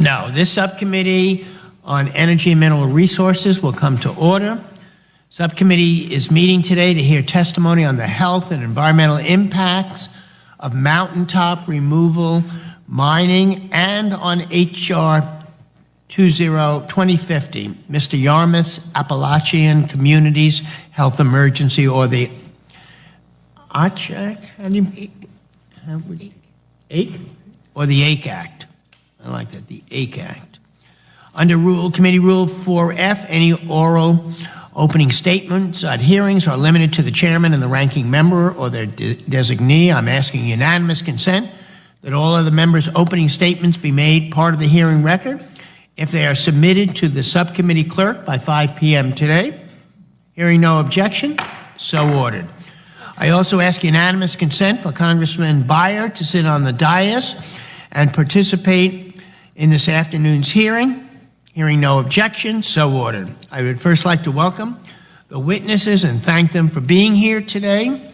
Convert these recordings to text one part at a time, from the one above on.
Now, this subcommittee on energy and mineral resources will come to order. Subcommittee is meeting today to hear testimony on the health and environmental impacts of mountaintop removal, mining, and on H.R. 2050, Mr. Yarmouth's Appalachian Communities Health Emergency, or the ACHAC, or the AIC Act. I like that, the AIC Act. Under Committee Rule 4F, any oral opening statements at hearings are limited to the chairman and the ranking member or their designee. I'm asking unanimous consent that all of the members' opening statements be made part of the hearing record if they are submitted to the subcommittee clerk by 5 p.m. today. Hearing no objection, so ordered. I also ask unanimous consent for Congressman Beyer to sit on the dais and participate in this afternoon's hearing. Hearing no objection, so ordered. I would first like to welcome the witnesses and thank them for being here today.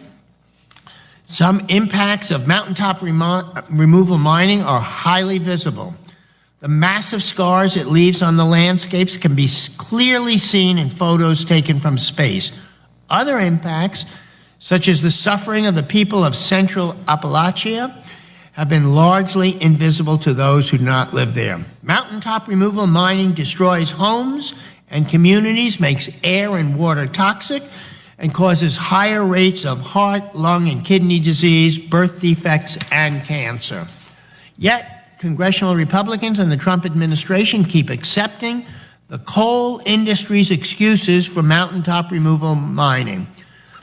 Some impacts of mountaintop removal mining are highly visible. The massive scars it leaves on the landscapes can be clearly seen in photos taken from space. Other impacts, such as the suffering of the people of Central Appalachia, have been largely invisible to those who do not live there. Mountaintop removal mining destroys homes and communities, makes air and water toxic, and causes higher rates of heart, lung, and kidney disease, birth defects, and cancer. Yet, Congressional Republicans and the Trump administration keep accepting the coal industry's excuses for mountaintop removal mining.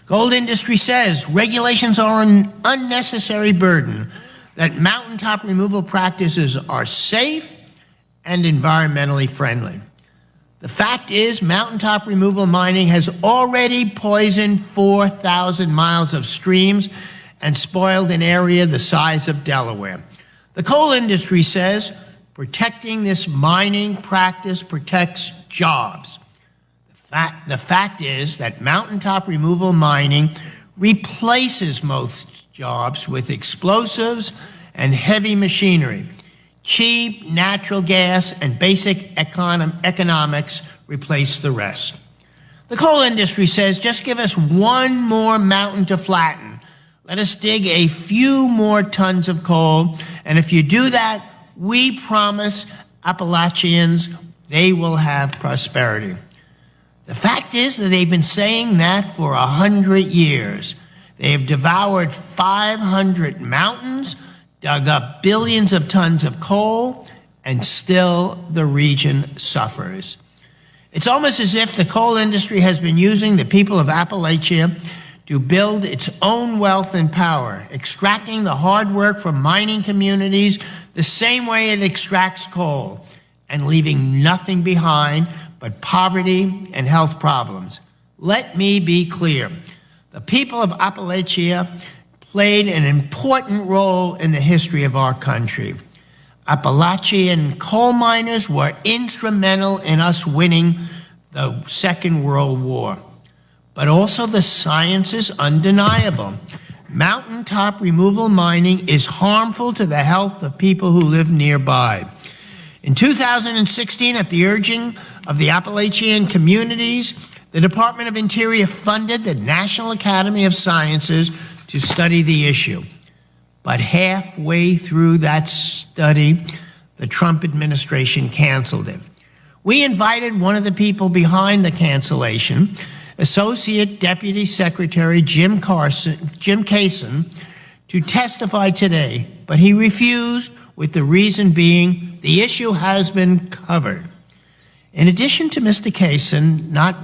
Coal industry says regulations are an unnecessary burden, that mountaintop removal practices are safe and environmentally friendly. The fact is, mountaintop removal mining has already poisoned 4,000 miles of streams and spoiled an area the size of Delaware. The coal industry says protecting this mining practice protects jobs. The fact is that mountaintop removal mining replaces most jobs with explosives and heavy machinery. Cheap natural gas and basic economics replace the rest. The coal industry says, just give us one more mountain to flatten. Let us dig a few more tons of coal, and if you do that, we promise Appalachians they will have prosperity. The fact is that they've been saying that for 100 years. They have devoured 500 mountains, dug up billions of tons of coal, and still the region suffers. It's almost as if the coal industry has been using the people of Appalachia to build its own wealth and power, extracting the hard work from mining communities the same way it extracts coal, and leaving nothing behind but poverty and health problems. Let me be clear. The people of Appalachia played an important role in the history of our country. Appalachian coal miners were instrumental in us winning the Second World War. But also the science is undeniable. Mountaintop removal mining is harmful to the health of people who live nearby. In 2016, at the urging of the Appalachian communities, the Department of Interior funded the National Academy of Sciences to study the issue. But halfway through that study, the Trump administration canceled it. We invited one of the people behind the cancellation, Associate Deputy Secretary Jim Kaysen, to testify today, but he refused, with the reason being the issue has been covered. In addition to Mr. Kaysen not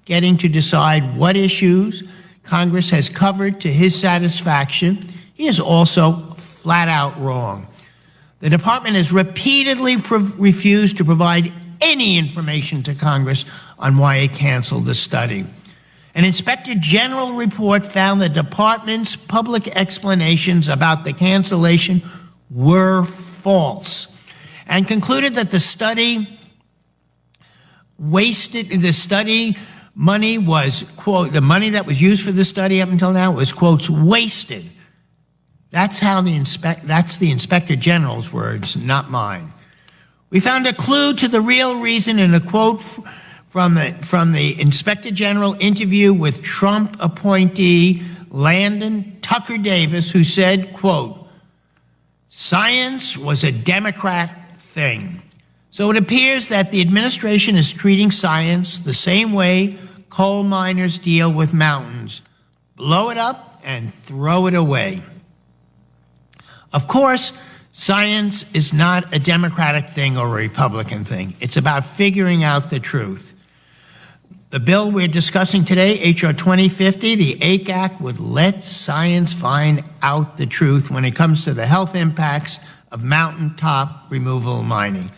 getting to decide what issues Congress has covered to his satisfaction, he is also flat out wrong. The department has repeatedly refused to provide any information to Congress on why it canceled the study. An Inspector General report found the department's public explanations about the cancellation were false and concluded that the study money was, quote, the money that was used for the study up until now was, quote, wasted. That's the Inspector General's words, not mine. We found a clue to the real reason in a quote from the Inspector General interview with Trump appointee Landon Tucker Davis, who said, quote, "Science was a Democrat thing." So it appears that the administration is treating science the same way coal miners deal with mountains. Blow it up and throw it away. Of course, science is not a Democratic thing or a Republican thing. It's about figuring out the truth. The bill we're discussing today, H.R. 2050, the AIC Act, would let science find out the truth when it comes to the health impacts of mountaintop removal mining.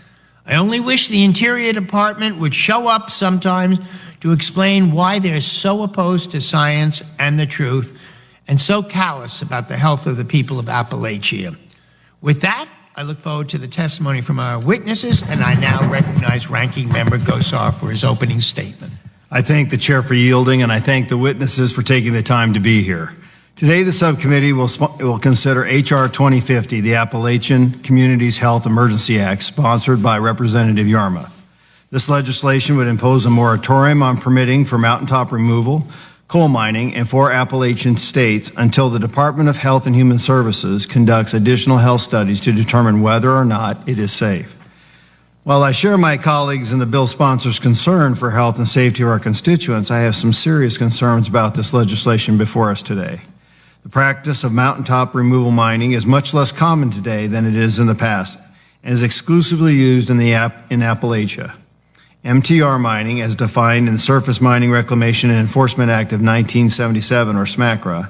I only wish the Interior Department would show up sometimes to explain why they're so opposed to science and the truth and so callous about the health of the people of Appalachia. With that, I look forward to the testimony from our witnesses, and I now recognize Ranking Member Gosar for his opening statement. I thank the chair for yielding, and I thank the witnesses for taking the time to be here. Today, the subcommittee will consider H.R. 2050, the Appalachian Communities Health Emergency Act, sponsored by Representative Yarmouth. This legislation would impose a moratorium on permitting for mountaintop removal, coal mining, in 4 Appalachian states until the Department of Health and Human Services conducts additional health studies to determine whether or not it is safe. While I share my colleagues and the bill sponsors' concern for health and safety of our constituents, I have some serious concerns about this legislation before us today. The practice of mountaintop removal mining is much less common today than it is in the past and is exclusively used in Appalachia. MTR mining, as defined in the Surface Mining Reclamation and Enforcement Act of 1977, or SMACRA,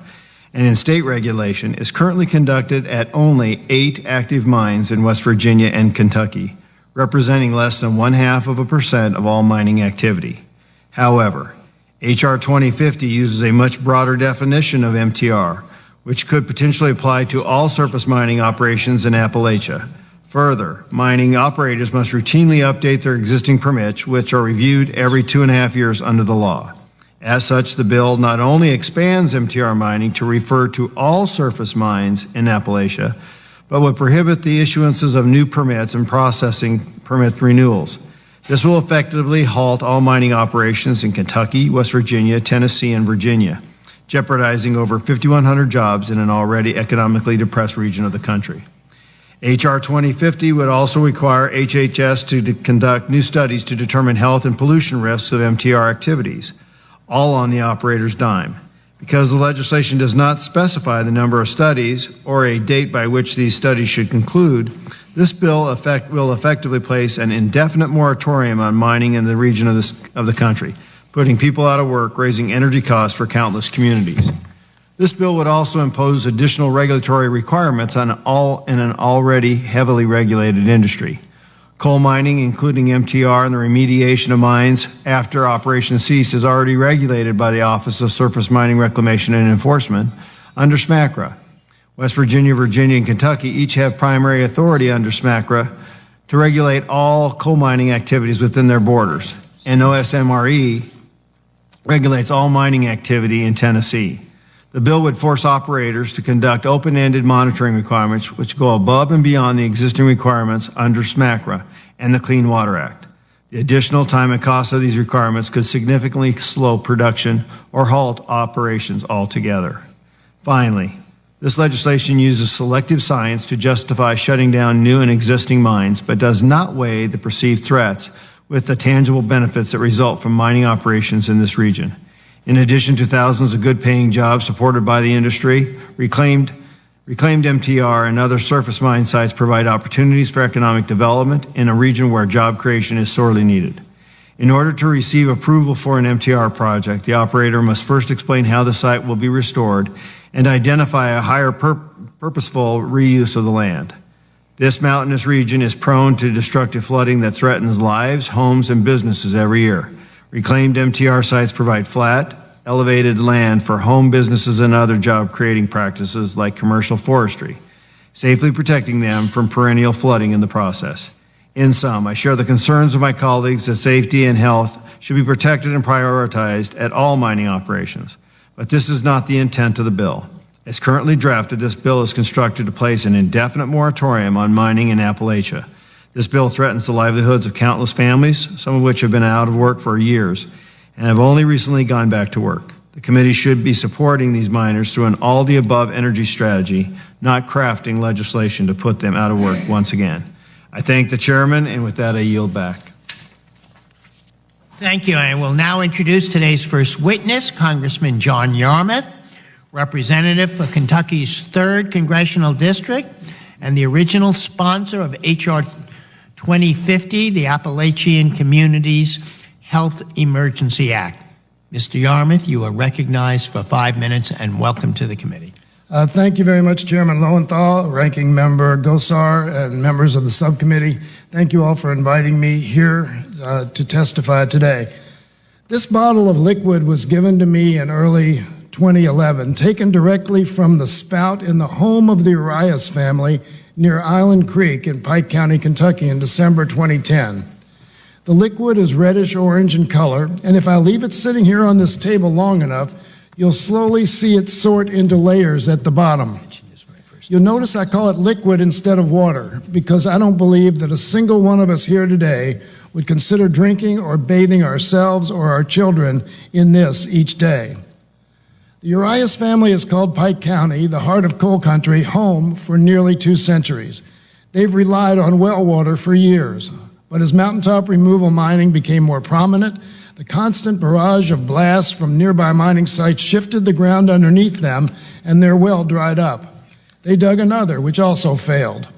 and in state regulation, is currently conducted at only 8 active mines in West Virginia and Kentucky, representing less than 0.5% of all mining activity. However, H.R. 2050 uses a much broader definition of MTR, which could potentially apply to all surface mining operations in Appalachia. Further, mining operators must routinely update their existing permits, which are reviewed every 2.5 years under the law. As such, the bill not only expands MTR mining to refer to all surface mines in Appalachia, but would prohibit the issuances of new permits and processing permit renewals. This will effectively halt all mining operations in Kentucky, West Virginia, Tennessee, and Virginia, jeopardizing over 5,100 jobs in an already economically depressed region of the country. H.R. 2050 would also require HHS to conduct new studies to determine health and pollution risks of MTR activities, all on the operator's dime. Because the legislation does not specify the number of studies or a date by which these studies should conclude, this bill will effectively place an indefinite moratorium on mining in the region of the country, putting people out of work, raising energy costs for countless communities. This bill would also impose additional regulatory requirements in an already heavily regulated industry. Coal mining, including MTR and the remediation of mines after operations cease, is already regulated by the Office of Surface Mining Reclamation and Enforcement under SMACRA. West Virginia, Virginia, and Kentucky each have primary authority under SMACRA to regulate all coal mining activities within their borders, and OSMRE regulates all mining activity in Tennessee. The bill would force operators to conduct open-ended monitoring requirements which go above and beyond the existing requirements under SMACRA and the Clean Water Act. The additional time and cost of these requirements could significantly slow production or halt operations altogether. Finally, this legislation uses selective science to justify shutting down new and existing mines, but does not weigh the perceived threats with the tangible benefits that result from mining operations in this region. In addition to thousands of good-paying jobs supported by the industry, reclaimed MTR and other surface mine sites provide opportunities for economic development in a region where job creation is sorely needed. In order to receive approval for an MTR project, the operator must first explain how the site will be restored and identify a higher purposeful reuse of the land. This mountainous region is prone to destructive flooding that threatens lives, homes, and businesses every year. Reclaimed MTR sites provide flat, elevated land for home businesses and other job-creating practices like commercial forestry, safely protecting them from perennial flooding in the process. In sum, I share the concerns of my colleagues that safety and health should be protected and prioritized at all mining operations. But this is not the intent of the bill. As currently drafted, this bill is constructed to place an indefinite moratorium on mining in Appalachia. This bill threatens the livelihoods of countless families, some of which have been out of work for years and have only recently gone back to work. The committee should be supporting these miners through an all-the-above energy strategy, not crafting legislation to put them out of work once again. I thank the chairman, and with that, I yield back. Thank you. I will now introduce today's first witness, Congressman John Yarmouth, representative for Kentucky's 3rd Congressional District and the original sponsor of H.R. 2050, the Appalachian Communities Health Emergency Act. Mr. Yarmouth, you are recognized for 5 minutes, and welcome to the committee. Thank you very much, Chairman Lowenthal, Ranking Member Gosar, and members of the subcommittee. Thank you all for inviting me here to testify today. This bottle of liquid was given to me in early 2011, taken directly from the spout in the home of the Arias family near Island Creek in Pike County, Kentucky in December 2010. The liquid is reddish orange in color, and if I leave it sitting here on this table long enough, you'll slowly see it sort into layers at the bottom. You'll notice I call it liquid instead of water because I don't believe that a single one of us here today would consider drinking or bathing ourselves or our children in this each day. The Arias family has called Pike County, the heart of coal country, home for nearly 2 centuries. They've relied on well water for years, but as mountaintop removal mining became more prominent, the constant barrage of blasts from nearby mining sites shifted the ground underneath them, and their well dried up. They dug another, which also failed.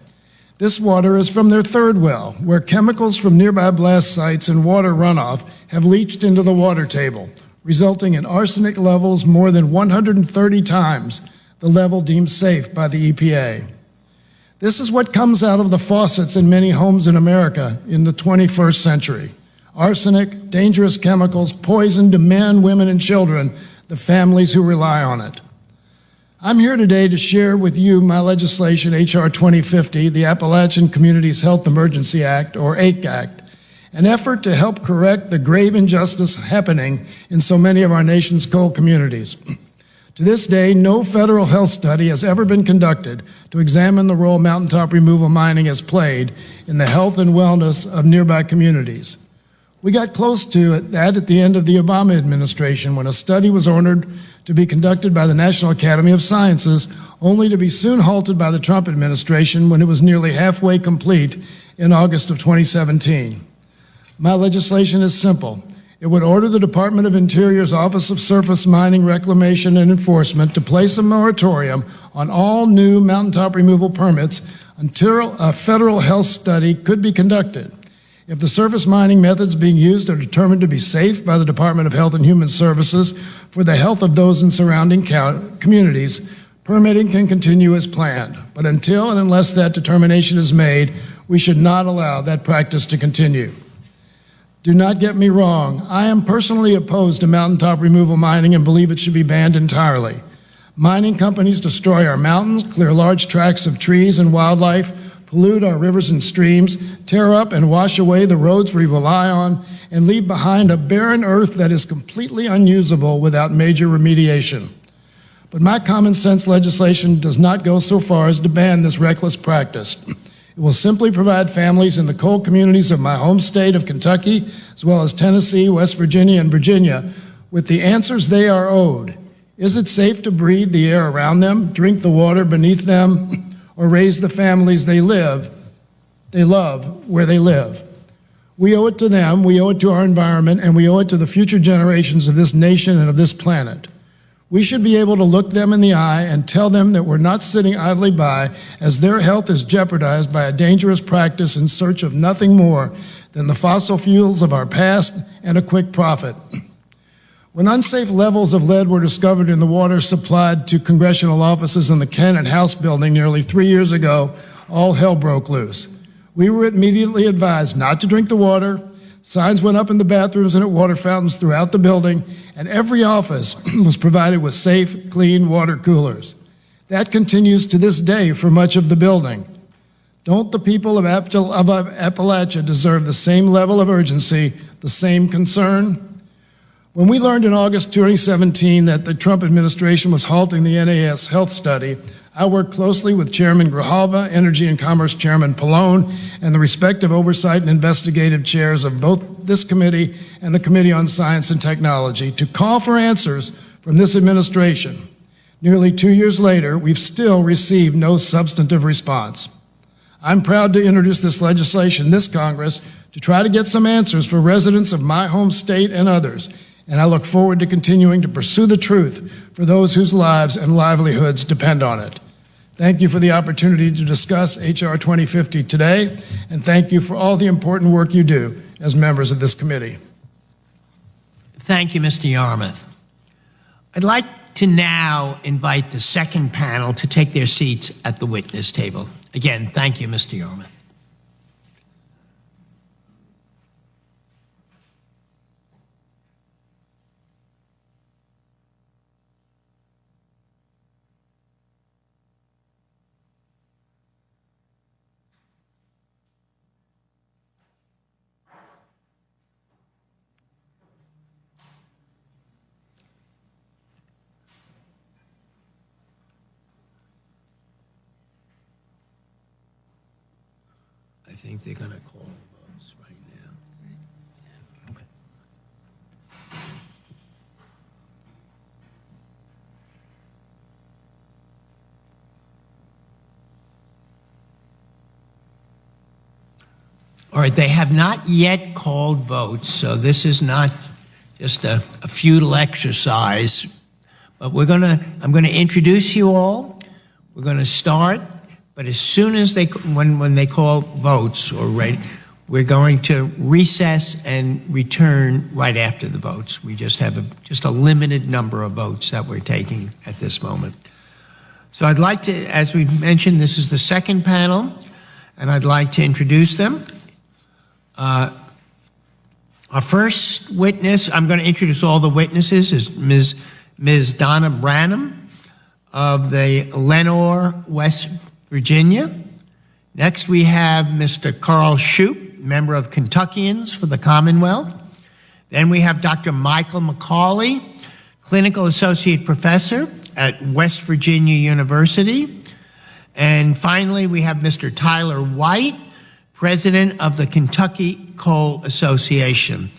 This water is from their 3rd well, where chemicals from nearby blast sites and water runoff have leached into the water table, resulting in arsenic levels more than 130 times the level deemed safe by the EPA. This is what comes out of the faucets in many homes in America in the 21st century. Arsenic, dangerous chemicals, poison to men, women, and children, the families who rely on it. I'm here today to share with you my legislation, H.R. 2050, the Appalachian Communities Health Emergency Act, or ACE Act, an effort to help correct the grave injustice happening in so many of our nation's coal communities. To this day, no federal health study has ever been conducted to examine the role mountaintop removal mining has played in the health and wellness of nearby communities. We got close to that at the end of the Obama administration when a study was ordered to be conducted by the National Academy of Sciences, only to be soon halted by the Trump administration when it was nearly halfway complete in August of 2017. My legislation is simple. It would order the Department of Interior's Office of Surface Mining, Reclamation, and Enforcement to place a moratorium on all new mountaintop removal permits until a federal health study could be conducted. If the surface mining methods being used are determined to be safe by the Department of Health and Human Services for the health of those in surrounding communities, permitting can continue as planned. But until and unless that determination is made, we should not allow that practice to continue. Do not get me wrong, I am personally opposed to mountaintop removal mining and believe it should be banned entirely. Mining companies destroy our mountains, clear large tracts of trees and wildlife, pollute our rivers and streams, tear up and wash away the roads we rely on, and leave behind a barren earth that is completely unusable without major remediation. But my common sense legislation does not go so far as to ban this reckless practice. It will simply provide families in the coal communities of my home state of Kentucky, as well as Tennessee, West Virginia, and Virginia, with the answers they are owed. Is it safe to breathe the air around them, drink the water beneath them, or raise the families they love where they live? We owe it to them, we owe it to our environment, and we owe it to the future generations of this nation and of this planet. We should be able to look them in the eye and tell them that we're not sitting idly by as their health is jeopardized by a dangerous practice in search of nothing more than the fossil fuels of our past and a quick profit. When unsafe levels of lead were discovered in the water supplied to congressional offices in the Kennett House building nearly 3 years ago, all hell broke loose. We were immediately advised not to drink the water. Signs went up in the bathrooms and at water fountains throughout the building, and every office was provided with safe, clean water coolers. That continues to this day for much of the building. Don't the people of Appalachia deserve the same level of urgency, the same concern? When we learned in August 2017 that the Trump administration was halting the NAS health study, I worked closely with Chairman Grijalva, Energy and Commerce Chairman Pallone, and the respective oversight and investigative chairs of both this committee and the Committee on Science and Technology to call for answers from this administration. Nearly 2 years later, we've still received no substantive response. I'm proud to introduce this legislation this Congress to try to get some answers for residents of my home state and others, and I look forward to continuing to pursue the truth for those whose lives and livelihoods depend on it. Thank you for the opportunity to discuss H.R. 2050 today, and thank you for all the important work you do as members of this committee. Thank you, Mr. Yarmouth. I'd like to now invite the second panel to take their seats at the witness table. Again, thank you, Mr. Yarmouth. I think they're going to call the votes right now. Okay. All right, they have not yet called votes, so this is not just a futile exercise. But I'm going to introduce you all. We're going to start. But as soon as when they call votes or ready, we're going to recess and return right after the votes. We just have a limited number of votes that we're taking at this moment. So I'd like to, as we've mentioned, this is the second panel, and I'd like to introduce them. Our first witness, I'm going to introduce all the witnesses, is Ms. Donna Branham of the Lenore, West Virginia. Next, we have Mr. Carl Shoupe, member of Kentuckians For The Commonwealth. Then we have Dr. Michael McCawley, clinical associate professor at West Virginia University. And finally, we have Mr. Tyler White, president of the Kentucky Coal Association.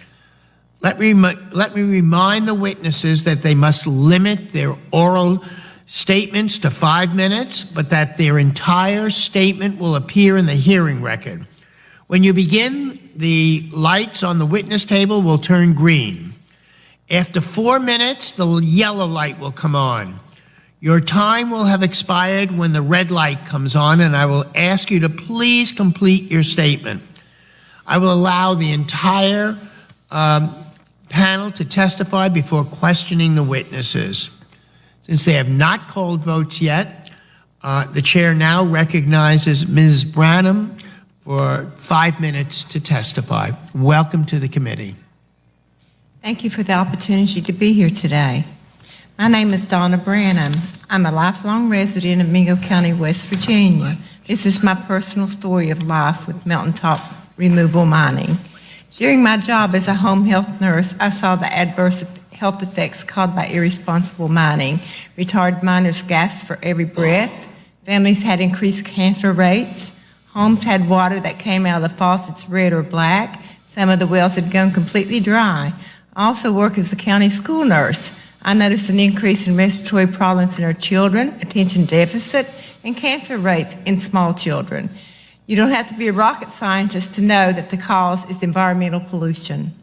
Let me remind the witnesses that they must limit their oral statements to 5 minutes, but that their entire statement will appear in the hearing record. When you begin, the lights on the witness table will turn green. After 4 minutes, the yellow light will come on. Your time will have expired when the red light comes on, and I will ask you to please complete your statement. I will allow the entire panel to testify before questioning the witnesses. Since they have not called votes yet, the chair now recognizes Ms. Branham for 5 minutes to testify. Welcome to the committee. Thank you for the opportunity to be here today. My name is Donna Branham. I'm a lifelong resident of Mingo County, West Virginia. This is my personal story of life with Mountaintop removal mining. During my job as a home health nurse, I saw the adverse health effects caused by irresponsible mining. Retired miners gasped for every breath. Families had increased cancer rates. Homes had water that came out of the faucets red or black. Some of the wells had gone completely dry. I also work as a county school nurse. I noticed an increase in respiratory problems in our children, attention deficit, and cancer rates in small children. You don't have to be a rocket scientist to know that the cause is environmental pollution.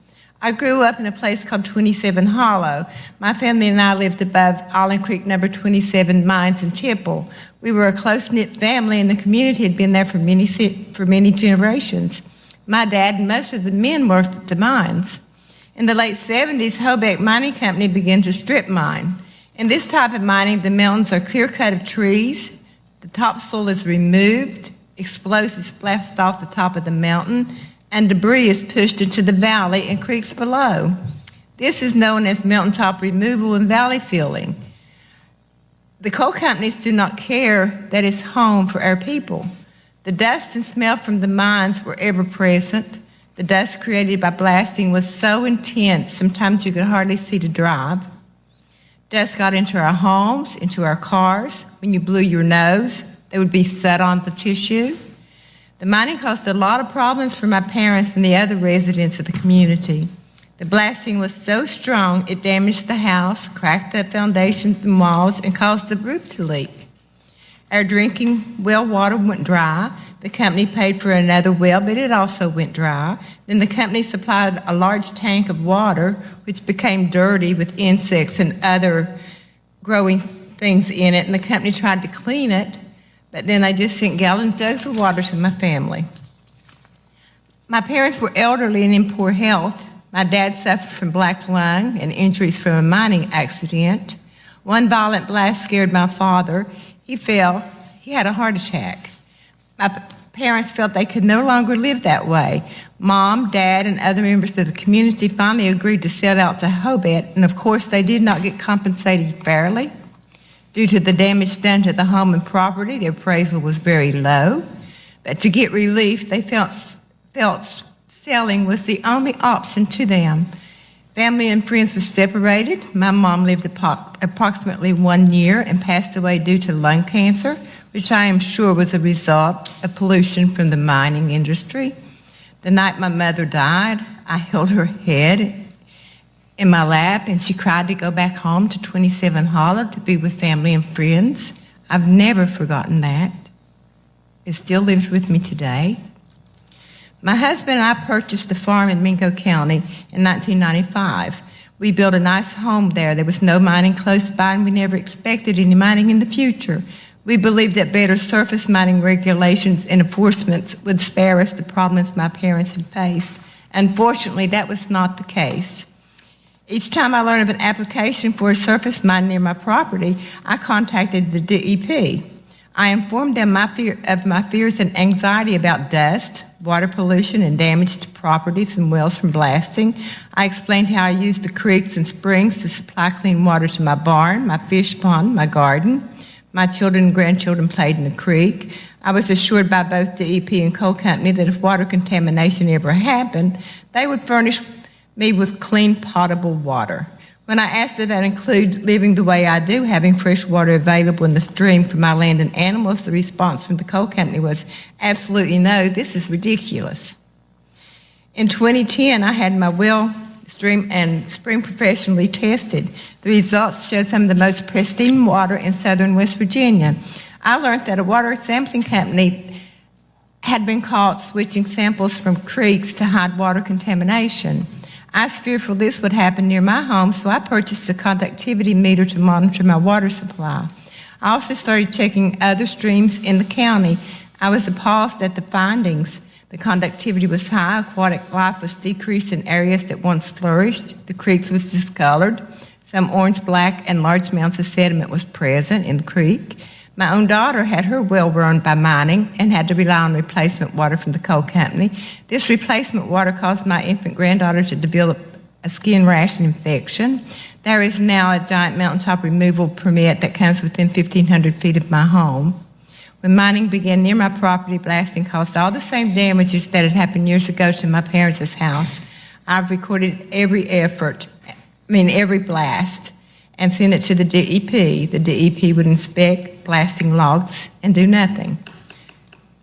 I grew up in a place called 27 Hollow. My family and I lived above Island Creek number 27 mines in Temple. We were a close-knit family, and the community had been there for many generations. My dad and most of the men worked at the mines. In the late 70s, Shoupe Mining Company began to strip mine. In this type of mining, the mountains are clear-cut of trees, the topsoil is removed, explosives blast off the top of the mountain, and debris is pushed into the valley and creeks below. This is known as mountaintop removal and valley filling. The coal companies do not care that it's home for our people. The dust and smell from the mines were ever present. The dust created by blasting was so intense, sometimes you could hardly see to drive. Dust got into our homes, into our cars. When you blew your nose, they would be set on the tissue. The mining caused a lot of problems for my parents and the other residents of the community. The blasting was so strong, it damaged the house, cracked the foundations and walls, and caused the roof to leak. Our drinking well water went dry. The company paid for another well, but it also went dry. Then the company supplied a large tank of water, which became dirty with insects and other growing things in it, and the company tried to clean it, but then they just sent gallon jugs of water to my family. My parents were elderly and in poor health. My dad suffered from black lung and injuries from a mining accident. One violent blast scared my father. He fell. He had a heart attack. My parents felt they could no longer live that way. Mom, Dad, and other members of the community finally agreed to sell out to Shoupe, and of course they did not get compensated fairly. Due to the damage done to the home and property, the appraisal was very low. But to get relief, they felt selling was the only option to them. Family and friends were separated. My mom lived approximately 1 year and passed away due to lung cancer, which I am sure was a result of pollution from the mining industry. The night my mother died, I held her head in my lap and she cried to go back home to 27 Hollow to be with family and friends. I've never forgotten that. It still lives with me today. My husband and I purchased a farm in Mingo County in 1995. We built a nice home there. There was no mining close by, and we never expected any mining in the future. We believed that better surface mining regulations and enforcements would spare us the problems my parents had faced. Unfortunately, that was not the case. Each time I learned of an application for a surface mine near my property, I contacted the DEP. I informed them of my fears and anxiety about dust, water pollution, and damage to properties and wells from blasting. I explained how I used the creeks and springs to supply clean water to my barn, my fish pond, my garden. My children and grandchildren played in the creek. I was assured by both DEP and coal company that if water contamination ever happened, they would furnish me with clean, potable water. When I asked if that included living the way I do, having fresh water available in the stream for my land and animals, the response from the coal company was absolutely no, this is ridiculous. In 2010, I had my well, stream, and spring professionally tested. The results showed some of the most pristine water in southern West Virginia. I learned that a water sampling company had been caught switching samples from creeks to hide water contamination. I was fearful this would happen near my home, so I purchased a conductivity meter to monitor my water supply. I also started checking other streams in the county. I was appalled at the findings. The conductivity was high, aquatic life was decreased in areas that once flourished, the creeks was discolored, some orange-black and large amounts of sediment was present in the creek. My own daughter had her well ruined by mining and had to rely on replacement water from the coal company. This replacement water caused my infant granddaughter to develop a skin rash and infection. There is now a giant mountaintop removal permit that comes within 1,500 feet of my home. When mining began near my property, blasting caused all the same damages that had happened years ago to my parents' house. I've recorded every blast, and sent it to the DEP. The DEP would inspect blasting logs and do nothing.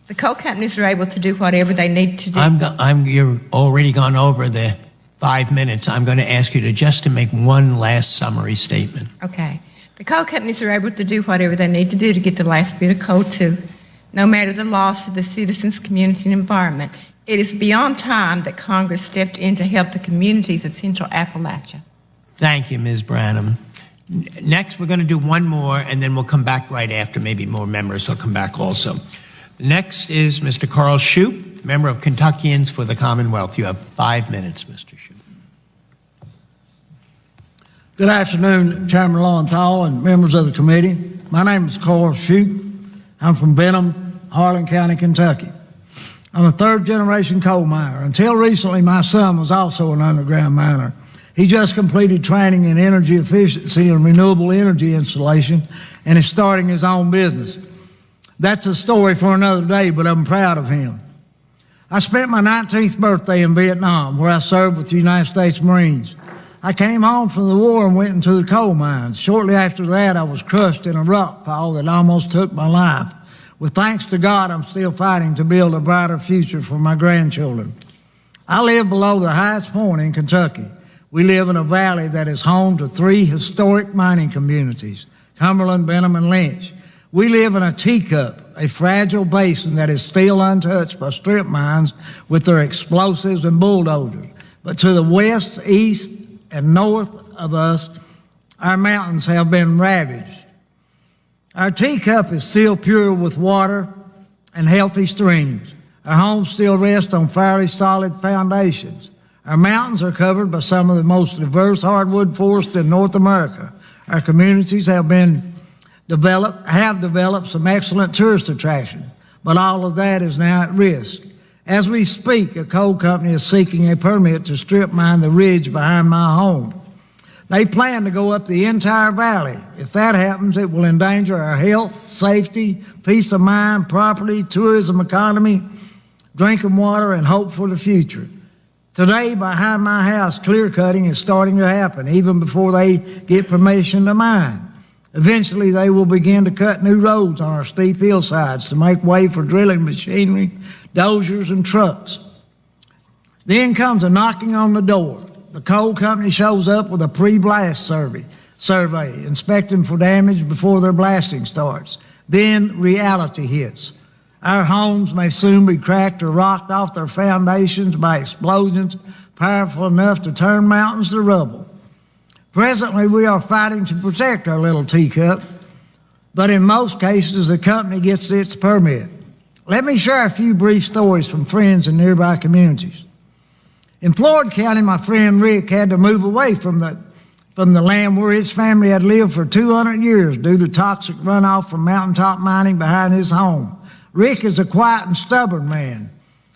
The coal companies are able to do whatever they need to do. You're already gone over the 5 minutes. I'm going to ask you to make one last summary statement. Okay. The coal companies are able to do whatever they need to do to get the last bit of coal to, no matter the loss of the citizens, community, and environment. It is beyond time that Congress stepped in to help the communities of Central Appalachia. Thank you, Ms. Branham. Next, we're going to do one more, and then we'll come back right after. Maybe more members will come back also. Next is Mr. Carl Shoupe, member of Kentuckians for the Commonwealth. You have 5 minutes, Mr. Shoupe. Good afternoon, Chairman Lowenthal and members of the committee. My name is Carl Shoupe. I'm from Benham, Harlan County, Kentucky. I'm a third-generation coal miner. Until recently, my son was also an underground miner. He just completed training in energy efficiency and renewable energy installation and is starting his own business. That's a story for another day, but I'm proud of him. I spent my 19th birthday in Vietnam, where I served with the United States Marines. I came home from the war and went into the coal mines. Shortly after that, I was crushed in a rock fall that almost took my life. With thanks to God, I'm still fighting to build a brighter future for my grandchildren. I live below the highest point in Kentucky. We live in a valley that is home to 3 historic mining communities, Cumberland, Benham, and Lynch. We live in a teacup, a fragile basin that is still untouched by strip mines with their explosives and bulldozers. But to the west, east, and north of us, our mountains have been ravaged. Our teacup is still pure with water and healthy streams. Our homes still rest on fairly solid foundations. Our mountains are covered by some of the most diverse hardwood forests in North America. Our communities have developed some excellent tourist attractions, but all of that is now at risk. As we speak, a coal company is seeking a permit to strip mine the ridge behind my home. They plan to go up the entire valley. If that happens, it will endanger our health, safety, peace of mind, property, tourism economy, drinking water, and hope for the future. Today, behind my house, clear cutting is starting to happen, even before they get permission to mine. Eventually, they will begin to cut new roads on our steep hillsides to make way for drilling machinery, dozers, and trucks. Then comes a knocking on the door. The coal company shows up with a pre-blast survey, inspecting for damage before their blasting starts. Then reality hits. Our homes may soon be cracked or rocked off their foundations by explosions powerful enough to turn mountains to rubble. Presently, we are fighting to protect our little teacup, but in most cases, the company gets its permit. Let me share a few brief stories from friends in nearby communities. In Floyd County, my friend Rick had to move away from the land where his family had lived for 200 years due to toxic runoff from Mountaintop mining behind his home. Rick is a quiet and stubborn man.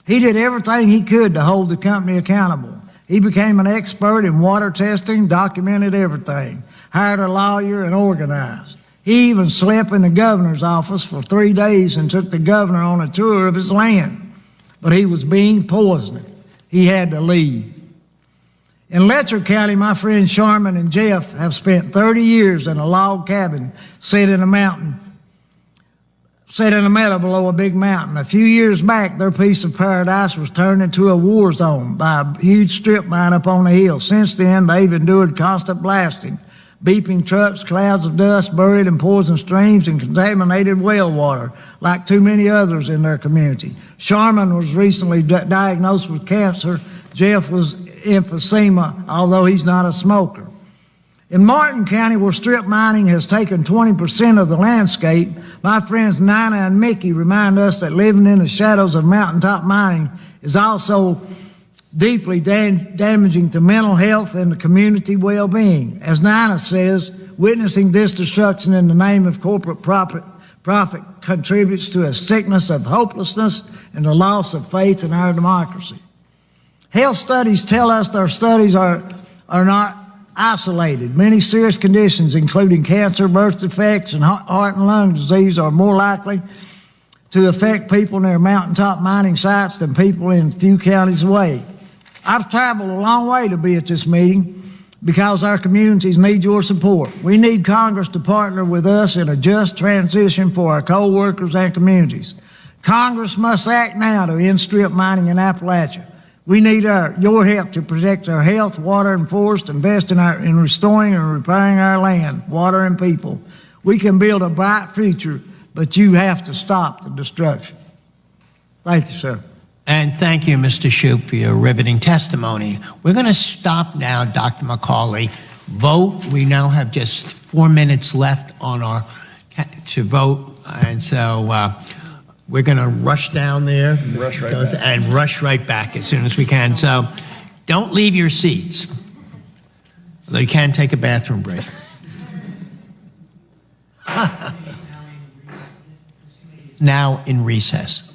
He did everything he could to hold the company accountable. He became an expert in water testing, documented everything, hired a lawyer, and organized. He even slept in the governor's office for 3 days and took the governor on a tour of his land. But he was being poisoned. He had to leave. In Letcher County, my friends Sharman and Jeff have spent 30 years in a log cabin set in a meadow below a big mountain. A few years back, their piece of paradise was turned into a war zone by a huge strip mine up on the hill. Since then, they've endured constant blasting, beeping trucks, clouds of dust, buried in poisoned streams, and contaminated well water, like too many others in their community. Sharman was recently diagnosed with cancer. Jeff was emphysema, although he's not a smoker. In Martin County, where strip mining has taken 20% of the landscape, my friends Nina and Mickey remind us that living in the shadows of mountaintop mining is also deeply damaging to mental health and the community well-being. As Nina says, witnessing this destruction in the name of corporate profit contributes to a sickness of hopelessness and the loss of faith in our democracy. Health studies tell us that our studies are not isolated. Many serious conditions, including cancer, birth defects, and heart and lung disease, are more likely to affect people near mountaintop mining sites than people in a few counties away. I've traveled a long way to be at this meeting because our communities need your support. We need Congress to partner with us in a just transition for our coal workers and communities. Congress must act now to end strip mining in Appalachia. We need your help to protect our health, water, and forest, invest in restoring and repairing our land, water, and people. We can build a bright future, but you have to stop the destruction. Thank you, sir. And thank you, Mr. Shoupe, for your riveting testimony. We're going to stop now, Dr. McCawley. Vote. We now have just 4 minutes left to vote, and so we're going to rush down there and rush right back as soon as we can. So don't leave your seats, although you can take a bathroom break. Now in recess.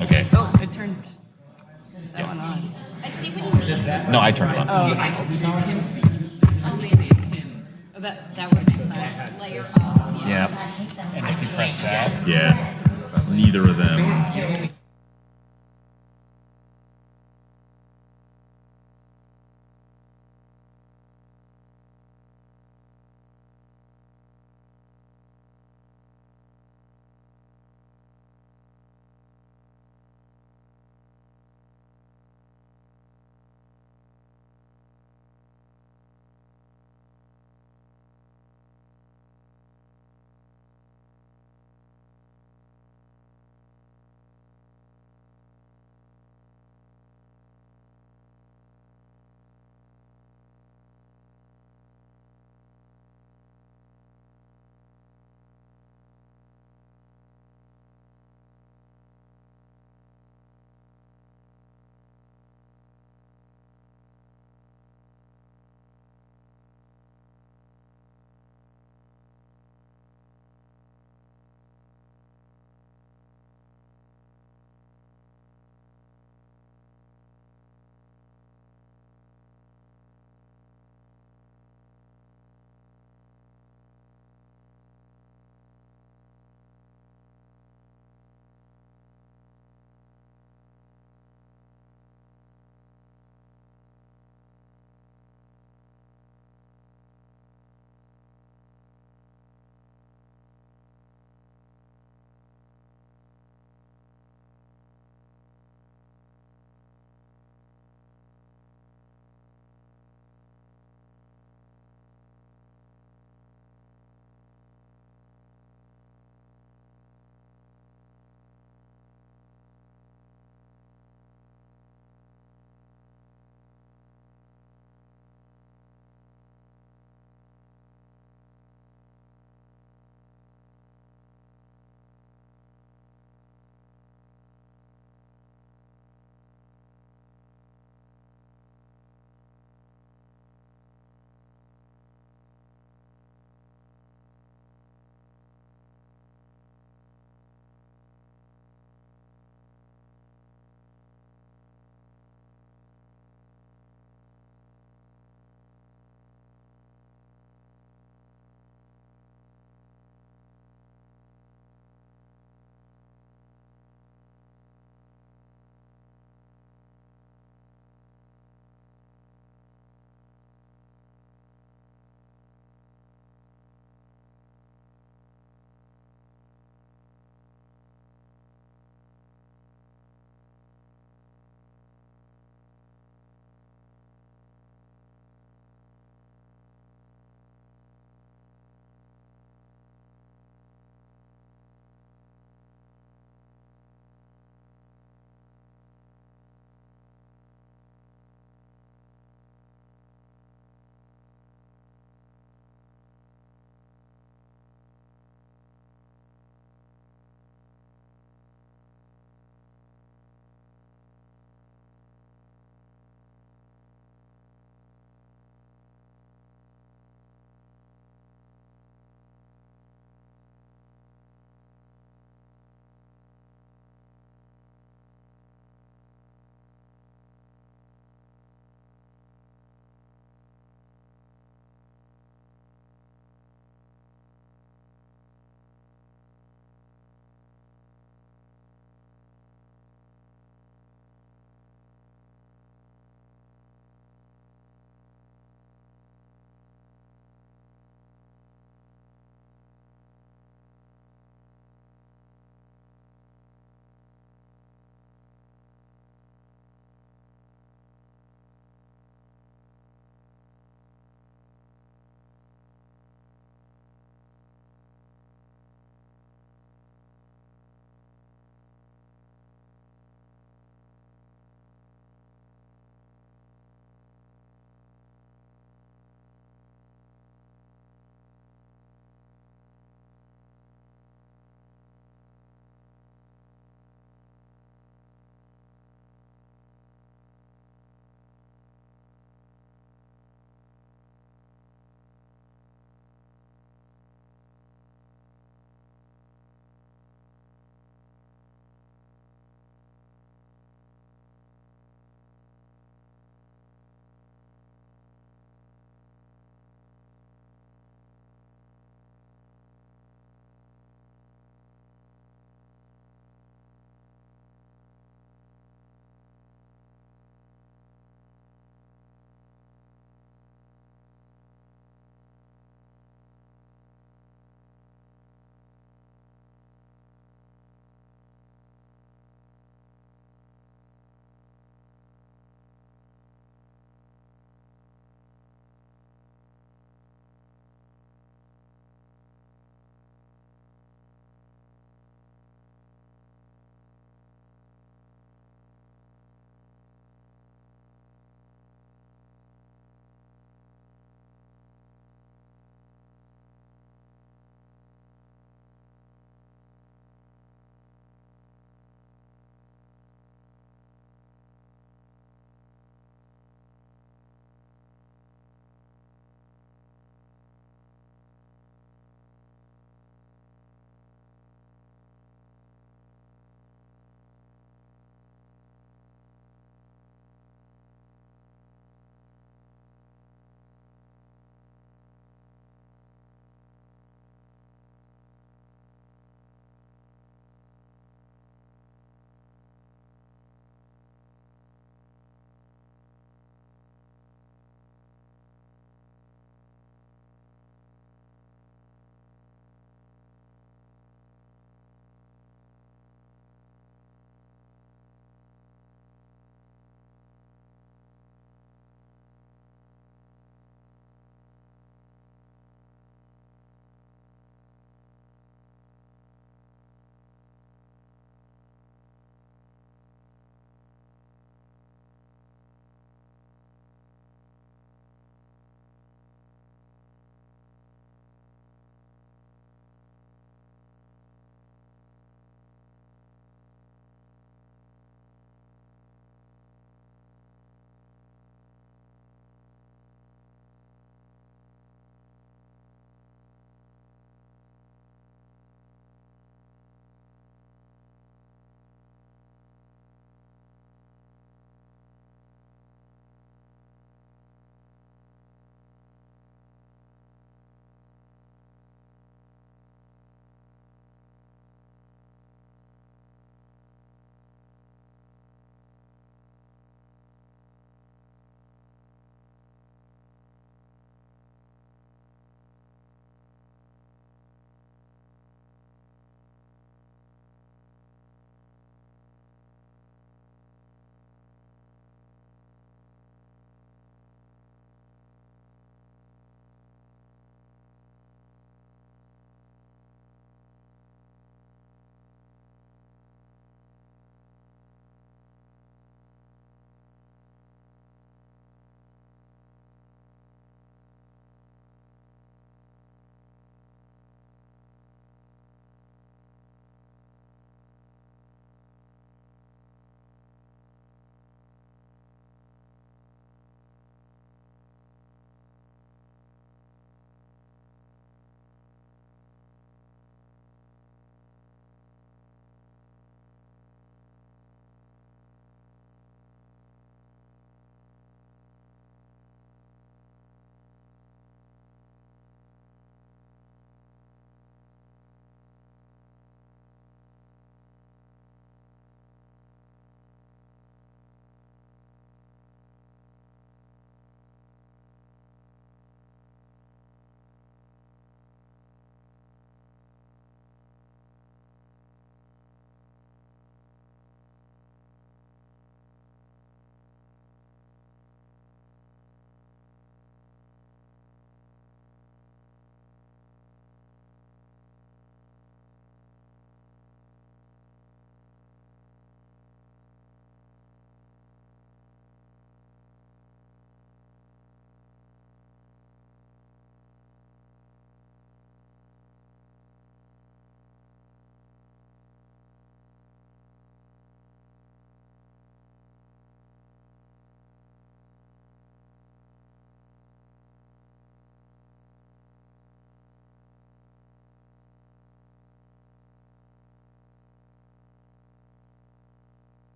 Okay. Oh, it turned that one on. I see what you mean. No, I turned it on. Oh, that would make sense. Layer up. Yeah. And if you press that, Yeah. Neither of them.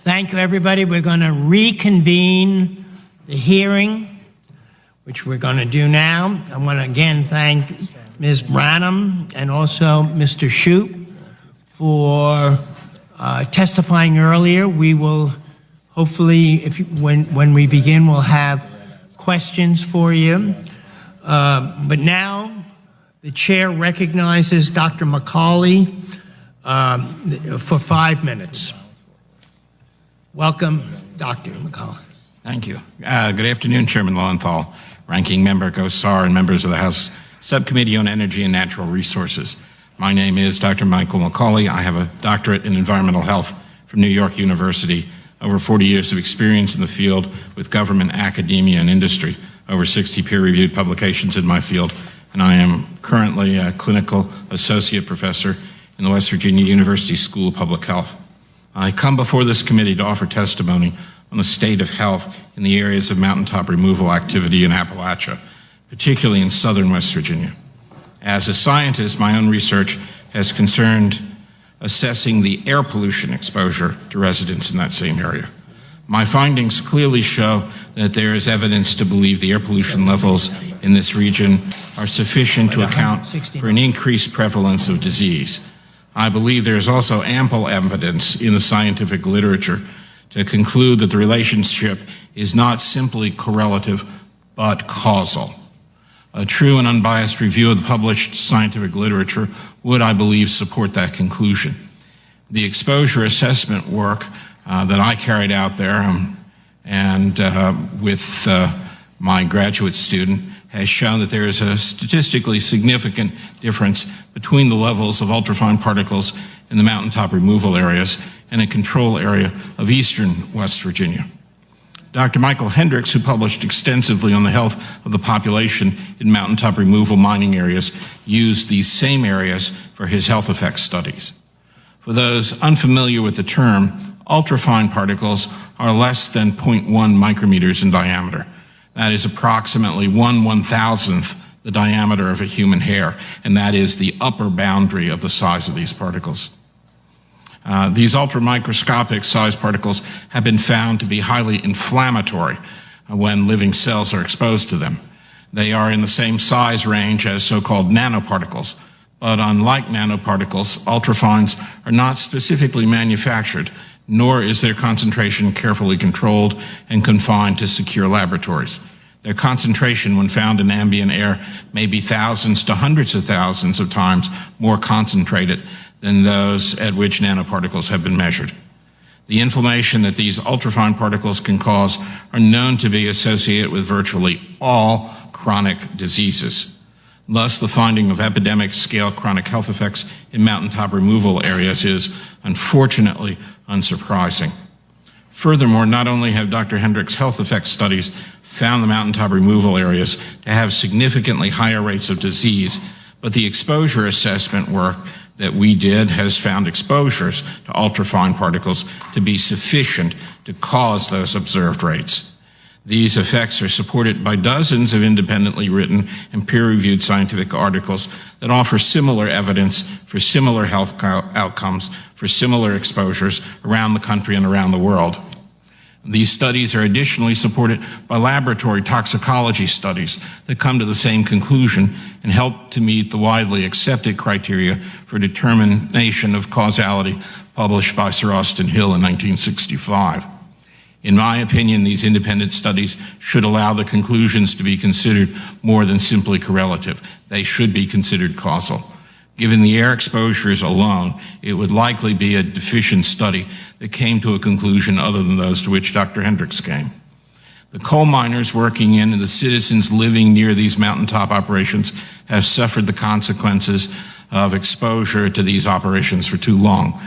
Thank you, everybody. We're going to reconvene the hearing, which we're going to do now. I want to again thank Ms. Branham and also Mr. Shoupe for testifying earlier. We will hopefully, when we begin, we'll have questions for you. But now the chair recognizes Dr. McCawley for 5 minutes. Welcome, Dr. McCawley. Thank you. Good afternoon, Chairman Lowenthal, Ranking Member Gosar, and members of the House Subcommittee on Energy and Natural Resources. My name is Dr. Michael McCawley. I have a doctorate in environmental health from New York University, over 40 years of experience in the field with government, academia, and industry, over 60 peer-reviewed publications in my field, and I am currently a clinical associate professor in the West Virginia University School of Public Health. I come before this committee to offer testimony on the state of health in the areas of mountaintop removal activity in Appalachia, particularly in southern West Virginia. As a scientist, my own research has concerned assessing the air pollution exposure to residents in that same area. My findings clearly show that there is evidence to believe the air pollution levels in this region are sufficient to account for an increased prevalence of disease. I believe there is also ample evidence in the scientific literature to conclude that the relationship is not simply correlative, but causal. A true and unbiased review of the published scientific literature would, I believe, support that conclusion. The exposure assessment work that I carried out there with my graduate student has shown that there is a statistically significant difference between the levels of ultrafine particles in the mountaintop removal areas and a control area of eastern West Virginia. Dr. Michael Hendricks, who published extensively on the health of the population in mountaintop removal mining areas, used these same areas for his health effects studies. For those unfamiliar with the term, ultrafine particles are less than 0.1 micrometers in diameter. That is approximately 1/1000th the diameter of a human hair, and that is the upper boundary of the size of these particles. These ultramicroscopic size particles have been found to be highly inflammatory when living cells are exposed to them. They are in the same size range as so-called nanoparticles, but unlike nanoparticles, ultrafines are not specifically manufactured, nor is their concentration carefully controlled and confined to secure laboratories. Their concentration, when found in ambient air, may be thousands to hundreds of thousands of times more concentrated than those at which nanoparticles have been measured. The inflammation that these ultrafine particles can cause are known to be associated with virtually all chronic diseases. Thus, the finding of epidemic-scale chronic health effects in mountaintop removal areas is, unfortunately, unsurprising. Furthermore, not only have Dr. Hendricks' health effects studies found the mountaintop removal areas to have significantly higher rates of disease, but the exposure assessment work that we did has found exposures to ultrafine particles to be sufficient to cause those observed rates. These effects are supported by dozens of independently written and peer-reviewed scientific articles that offer similar evidence for similar health outcomes for similar exposures around the country and around the world. These studies are additionally supported by laboratory toxicology studies that come to the same conclusion and help to meet the widely accepted criteria for determination of causality published by Sir Austin Hill in 1965. In my opinion, these independent studies should allow the conclusions to be considered more than simply correlative. They should be considered causal. Given the air exposures alone, it would likely be a deficient study that came to a conclusion other than those to which Dr. Hendricks came. The coal miners working in and the citizens living near these mountaintop operations have suffered the consequences of exposure to these operations for too long.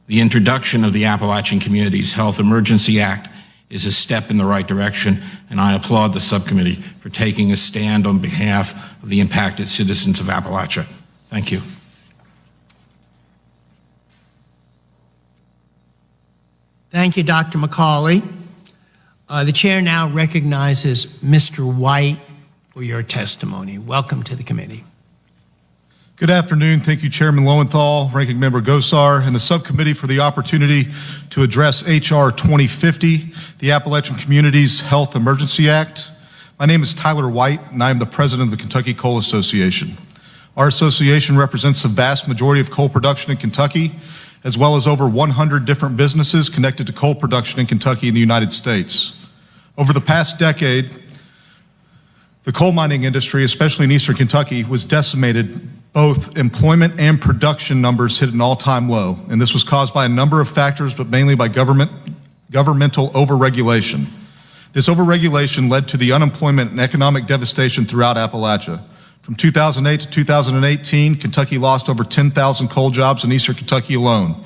The introduction of the Appalachian Communities Health Emergency Act is a step in the right direction, and I applaud the subcommittee for taking a stand on behalf of the impacted citizens of Appalachia. Thank you. Thank you, Dr. McCawley. The chair now recognizes Mr. White for your testimony. Welcome to the committee. Good afternoon. Thank you, Chairman Lowenthal, Ranking Member Gosar, and the subcommittee for the opportunity to address H.R. 2050, the Appalachian Communities Health Emergency Act. My name is Tyler White, and I am the president of the Kentucky Coal Association. Our association represents the vast majority of coal production in Kentucky, as well as over 100 different businesses connected to coal production in Kentucky and the United States. Over the past decade, the coal mining industry, especially in eastern Kentucky, was decimated. Both employment and production numbers hit an all-time low, and this was caused by a number of factors, but mainly by governmental overregulation. This overregulation led to the unemployment and economic devastation throughout Appalachia. From 2008 to 2018, Kentucky lost over 10,000 coal jobs in eastern Kentucky alone.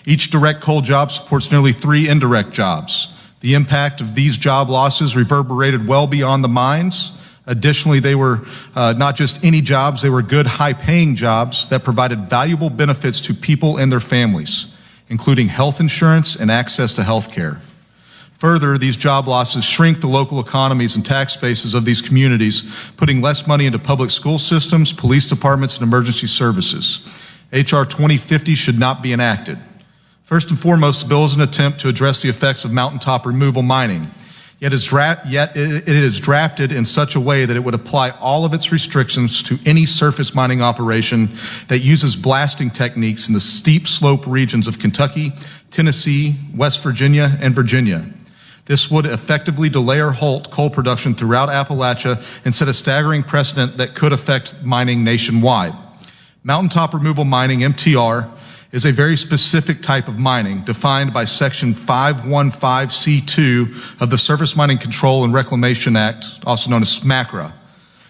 Each direct coal job supports nearly 3 indirect jobs. The impact of these job losses reverberated well beyond the mines. Additionally, they were not just any jobs, they were good, high-paying jobs that provided valuable benefits to people and their families, including health insurance and access to health care. Further, these job losses shrink the local economies and tax bases of these communities, putting less money into public school systems, police departments, and emergency services. H.R. 2050 should not be enacted. First and foremost, the bill is an attempt to address the effects of mountaintop removal mining. Yet it is drafted in such a way that it would apply all of its restrictions to any surface mining operation that uses blasting techniques in the steep slope regions of Kentucky, Tennessee, West Virginia, and Virginia. This would effectively delay or halt coal production throughout Appalachia and set a staggering precedent that could affect mining nationwide. Mountaintop removal mining, MTR, is a very specific type of mining defined by Section 515C2 of the Surface Mining Control and Reclamation Act, also known as SMCRA.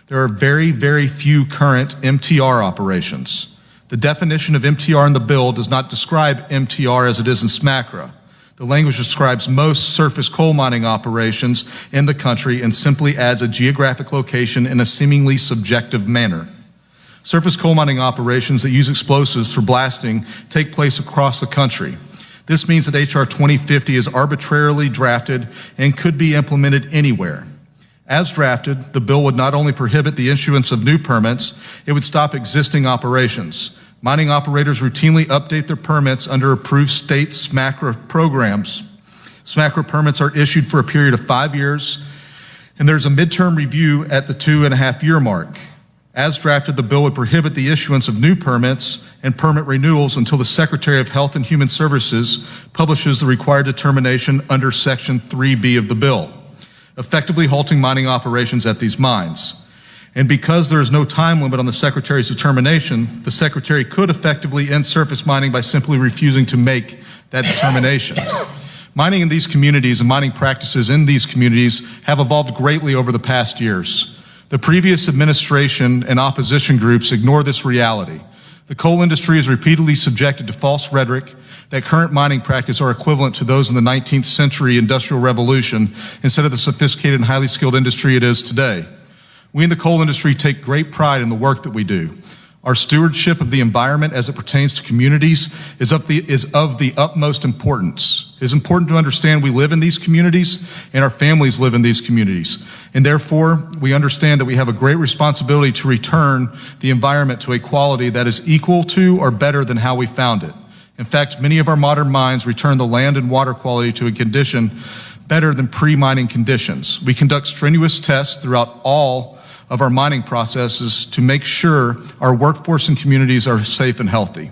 There are very, very few current MTR operations. The definition of MTR in the bill does not describe MTR as it is in SMCRA. The language describes most surface coal mining operations in the country and simply adds a geographic location in a seemingly subjective manner. Surface coal mining operations that use explosives for blasting take place across the country. This means that H.R. 2050 is arbitrarily drafted and could be implemented anywhere. As drafted, the bill would not only prohibit the issuance of new permits, it would stop existing operations. Mining operators routinely update their permits under approved state SMCRA programs. SMCRA permits are issued for a period of 5 years, and there's a midterm review at the 2.5-year mark. As drafted, the bill would prohibit the issuance of new permits and permit renewals until the Secretary of Health and Human Services publishes the required determination under Section 3B of the bill, effectively halting mining operations at these mines. And because there is no time limit on the Secretary's determination, the Secretary could effectively end surface mining by simply refusing to make that determination. Mining in these communities and mining practices in these communities have evolved greatly over the past years. The previous administration and opposition groups ignore this reality. The coal industry is repeatedly subjected to false rhetoric that current mining practices are equivalent to those in the 19th century Industrial Revolution instead of the sophisticated and highly skilled industry it is today. We in the coal industry take great pride in the work that we do. Our stewardship of the environment as it pertains to communities is of the utmost importance. It is important to understand we live in these communities and our families live in these communities. And therefore, we understand that we have a great responsibility to return the environment to a quality that is equal to or better than how we found it. In fact, many of our modern mines return the land and water quality to a condition better than pre-mining conditions. We conduct strenuous tests throughout all of our mining processes to make sure our workforce and communities are safe and healthy.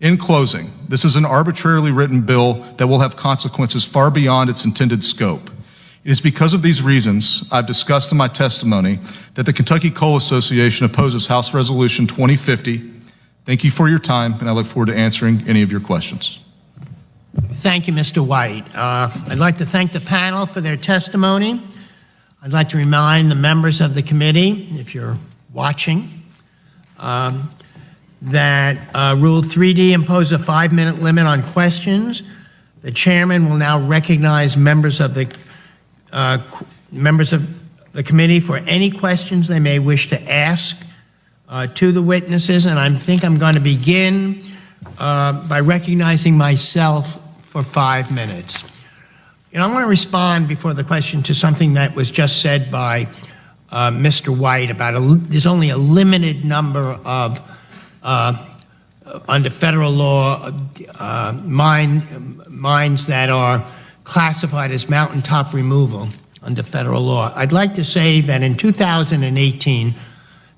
In closing, this is an arbitrarily written bill that will have consequences far beyond its intended scope. It is because of these reasons I've discussed in my testimony that the Kentucky Coal Association opposes House Resolution 2050. Thank you for your time, and I look forward to answering any of your questions. Thank you, Mr. White. I'd like to thank the panel for their testimony. I'd like to remind the members of the committee, if you're watching, that Rule 3D imposes a 5-minute limit on questions. The chairman will now recognize members of the committee for any questions they may wish to ask to the witnesses, and I think I'm going to begin by recognizing myself for 5 minutes. I want to respond before the question to something that was just said by Mr. White about there's only a limited number of under federal law, mines that are classified as mountaintop removal under federal law. I'd like to say that in 2018,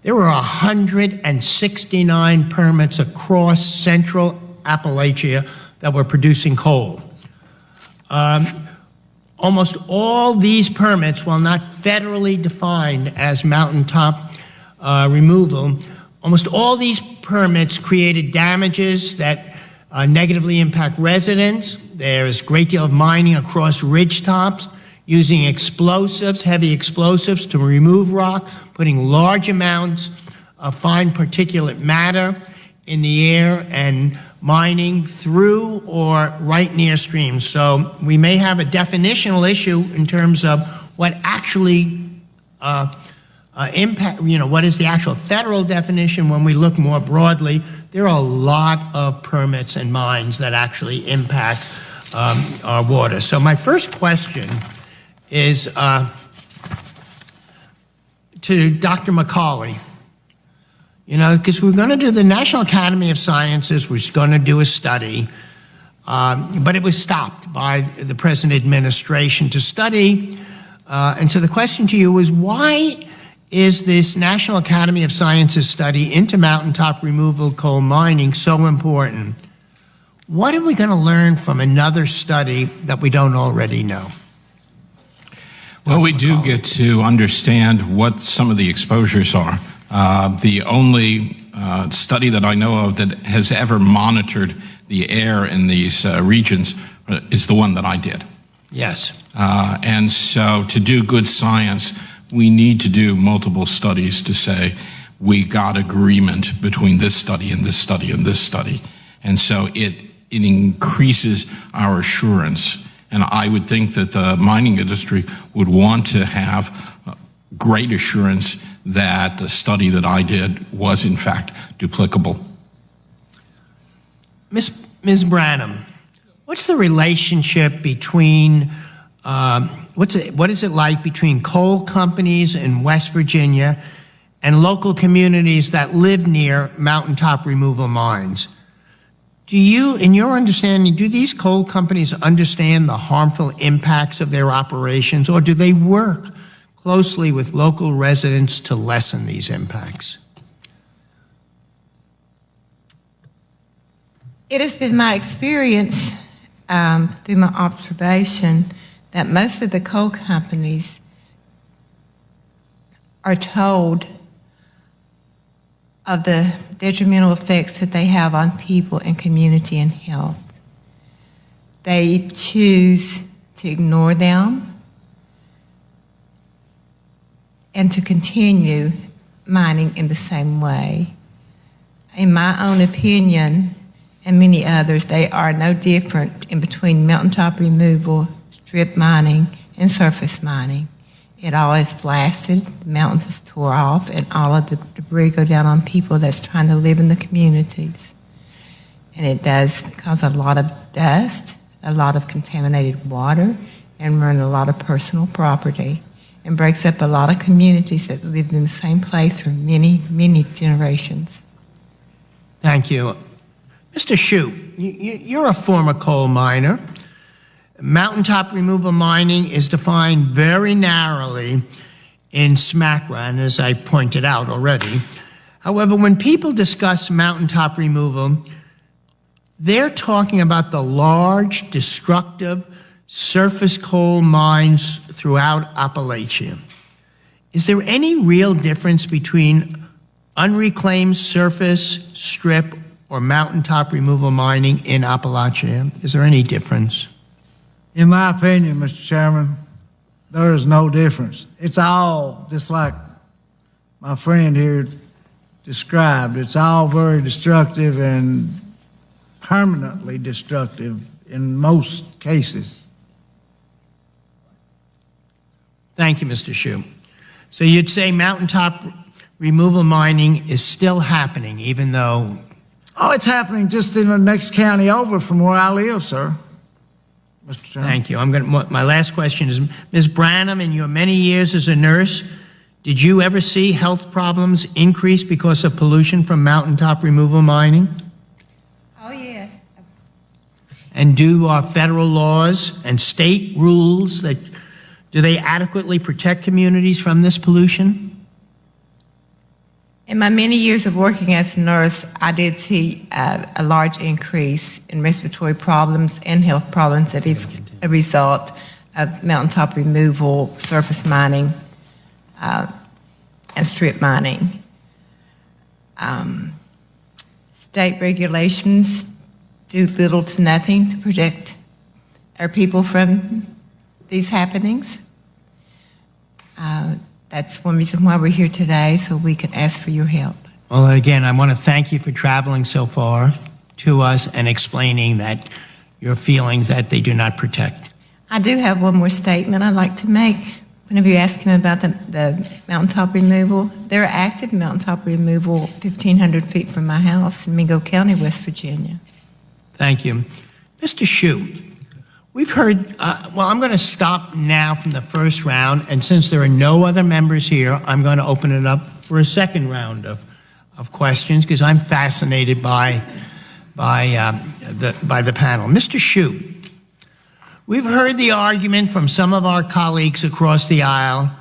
there were 169 permits across Central Appalachia that were producing coal. Almost all these permits, while not federally defined as mountaintop removal, almost all these permits created damages that negatively impact residents. There is a great deal of mining across ridge tops, using explosives, heavy explosives, to remove rock, putting large amounts of fine particulate matter in the air, and mining through or right near streams. So we may have a definitional issue in terms of what actually impact, what is the actual federal definition. When we look more broadly, there are a lot of permits and mines that actually impact our water. So my first question is to Dr. McCawley. Because we're going to do the National Academy of Sciences, was going to do a study, but it was stopped by the present administration to study. And so the question to you is, why is this National Academy of Sciences study into mountaintop removal coal mining so important? What are we going to learn from another study that we don't already know? Well, we do get to understand what some of the exposures are. The only study that I know of that has ever monitored the air in these regions is the one that I did. Yes. And so to do good science, we need to do multiple studies to say we got agreement between this study and this study and this study. And so it increases our assurance. And I would think that the mining industry would want to have great assurance that the study that I did was in fact duplicable. Ms. Branham, what's the relationship between, what is it like between coal companies in West Virginia and local communities that live near mountaintop removal mines? Do you, in your understanding, do these coal companies understand the harmful impacts of their operations, or do they work closely with local residents to lessen these impacts? It has been my experience through my observation that most of the coal companies are told of the detrimental effects that they have on people and community and health. They choose to ignore them and to continue mining in the same way. In my own opinion, and many others, they are no different in between mountaintop removal, strip mining, and surface mining. It always blasted, the mountains is tore off, and all of the debris go down on people that's trying to live in the communities. And it does cause a lot of dust, a lot of contaminated water, and ruin a lot of personal property, and breaks up a lot of communities that lived in the same place for many, many generations. Thank you. Mr. Shoupe, you're a former coal miner. Mountaintop removal mining is defined very narrowly in SMACRA, and as I pointed out already. However, when people discuss mountaintop removal, they're talking about the large, destructive surface coal mines throughout Appalachia. Is there any real difference between unreclaimed surface, strip, or mountaintop removal mining in Appalachia? Is there any difference? In my opinion, Mr. Chairman, there is no difference. It's all, just like my friend here described, it's all very destructive and permanently destructive in most cases. Thank you, Mr. Shoupe. So you'd say mountaintop removal mining is still happening, even though... Oh, it's happening just in the next county over from where I live, sir. Mr. Chairman. Thank you. My last question is, Ms. Branham, in your many years as a nurse, Did you ever see health problems increase because of pollution from mountaintop removal mining? Oh, yes. And do our federal laws and state rules do they adequately protect communities from this pollution? In my many years of working as a nurse, I did see a large increase in respiratory problems and health problems that is a result of mountaintop removal, surface mining, and strip mining. State regulations do little to nothing to protect our people from these happenings. That's one reason why we're here today, so we can ask for your help. Well, again, I want to thank you for traveling so far to us and explaining that your feelings that they do not protect. I do have one more statement I'd like to make. Whenever you ask him about the mountaintop removal, there are active mountaintop removal 1,500 feet from my house in Mingo County, West Virginia. Thank you. Mr. Shoupe, we've heard, well, I'm going to stop now from the first round, and since there are no other members here, I'm going to open it up for a second round of questions, because I'm fascinated by the panel. Mr. Shoupe, we've heard the argument from some of our colleagues across the aisle.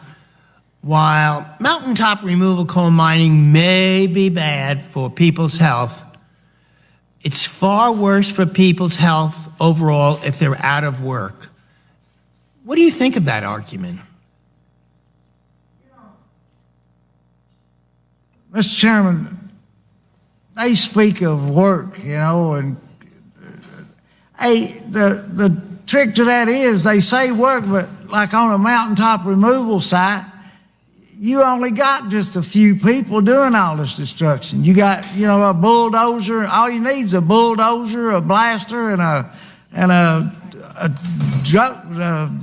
While mountaintop removal coal mining may be bad for people's health, it's far worse for people's health overall if they're out of work. What do you think of that argument? Mr. Chairman, they speak of work, and the trick to that is they say work, but like on a mountaintop removal site, you only got just a few people doing all this destruction. You got, a bulldozer. All you need is a bulldozer, a blaster, and a truck.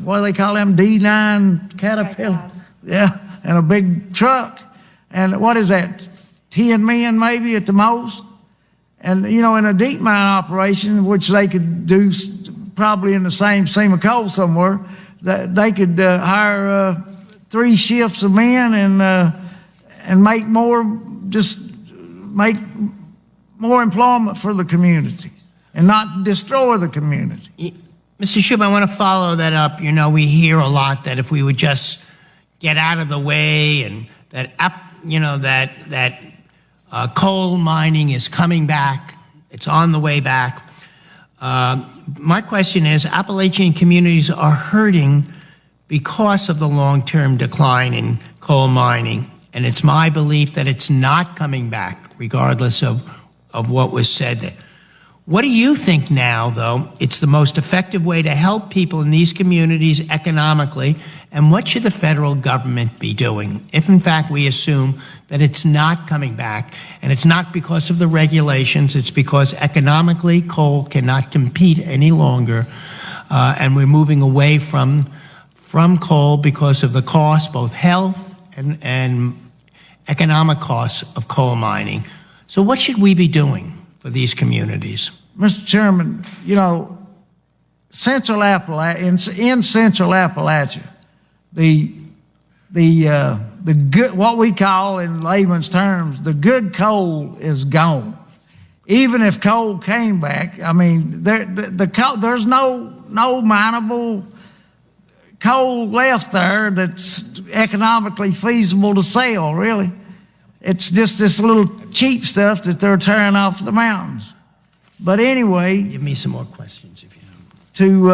What do they call them? D9 Caterpillar. Yeah, and a big truck. And what is that? 10 men maybe at the most. And in a deep mine operation, which they could do probably in the same seam of coal somewhere, that they could hire 3 shifts of men and make more employment for the community and not destroy the community. Mr. Shoupe, I want to follow that up. We hear a lot that if we would just get out of the way, and that coal mining is coming back, it's on the way back. My question is, Appalachian communities are hurting because of the long-term decline in coal mining, and it's my belief that it's not coming back, regardless of what was said there. What do you think now, though, it's the most effective way to help people in these communities economically, and what should the federal government be doing if, in fact, we assume that it's not coming back, and it's not because of the regulations, it's because economically coal cannot compete any longer, and we're moving away from coal because of the cost, both health and economic costs of coal mining. So what should we be doing for these communities? Mr. Chairman, Central Appalachia, in Central Appalachia, the good, what we call in layman's terms, the good coal is gone. Even if coal came back, there's no mineable coal left there that's economically feasible to sell, really. It's just this little cheap stuff that they're tearing off the mountains. But anyway, Give me some more questions, if you know. to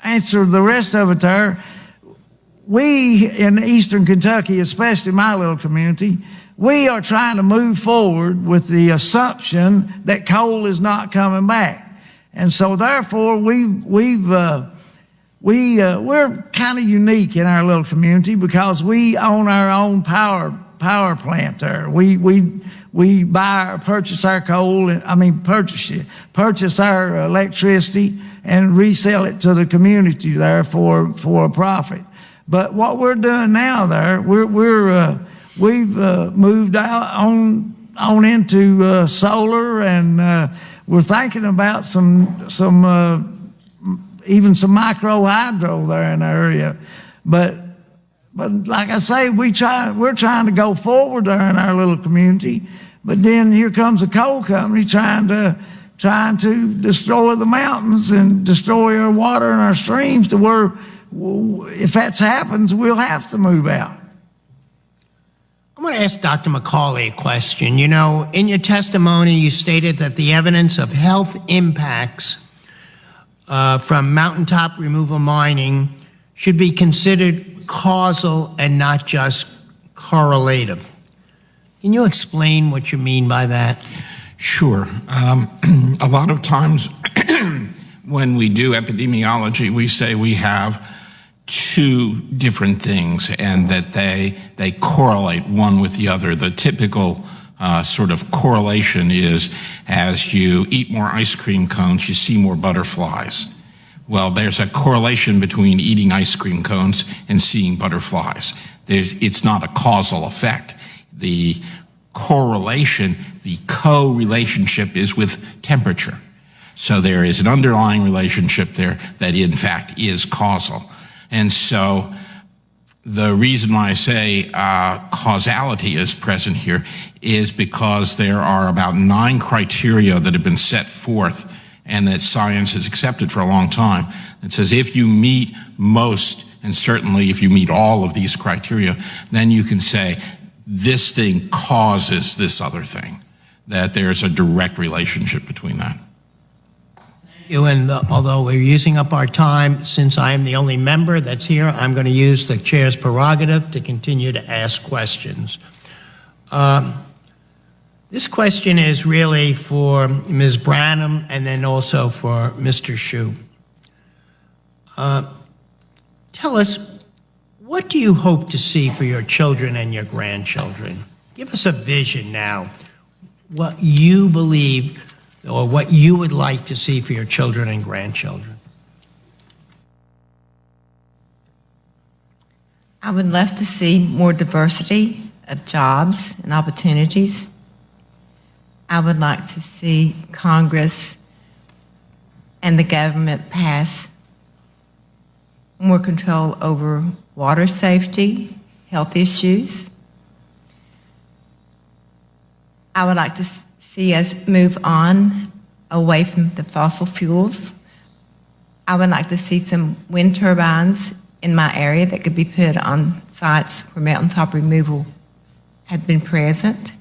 answer the rest of it there, we in eastern Kentucky, especially my little community, we are trying to move forward with the assumption that coal is not coming back. And so therefore, we're kind of unique in our little community because we own our own power plant there. We buy or purchase our coal, purchase our electricity and resell it to the community there for a profit. But what we're doing now there, we've moved out on into solar, and we're thinking about even some micro hydro there in the area. But But like I say, we're trying to go forward there in our little community. But then here comes a coal company trying to destroy the mountains and destroy our water and our streams to where, if that happens, we'll have to move out. I'm going to ask Dr. McCawley a question. You know, in your testimony, you stated that the evidence of health impacts from mountaintop removal mining should be considered causal and not just correlative. Can you explain what you mean by that? Sure. A lot of times when we do epidemiology, we say we have two different things and that they correlate one with the other. The typical sort of correlation is as you eat more ice cream cones, you see more butterflies. Well, there's a correlation between eating ice cream cones and seeing butterflies. It's not a causal effect. The correlation, the co-relationship is with temperature. So there is an underlying relationship there that in fact is causal. And so the reason why I say causality is present here is because there are about 9 criteria that have been set forth and that science has accepted for a long time. It says if you meet most, and certainly if you meet all of these criteria, then you can say this thing causes this other thing, that there's a direct relationship between that. And although we're using up our time, since I am the only member that's here, I'm going to use the chair's prerogative to continue to ask questions. This question is really for Ms. Branham and then also for Mr. Shoupe. Tell us, what do you hope to see for your children and your grandchildren? Give us a vision now, what you believe or what you would like to see for your children and grandchildren. I would love to see more diversity of jobs and opportunities. I would like to see Congress and the government pass more control over water safety, health issues. I would like to see us move on away from the fossil fuels. I would like to see some wind turbines in my area that could be put on sites where mountaintop removal had been present.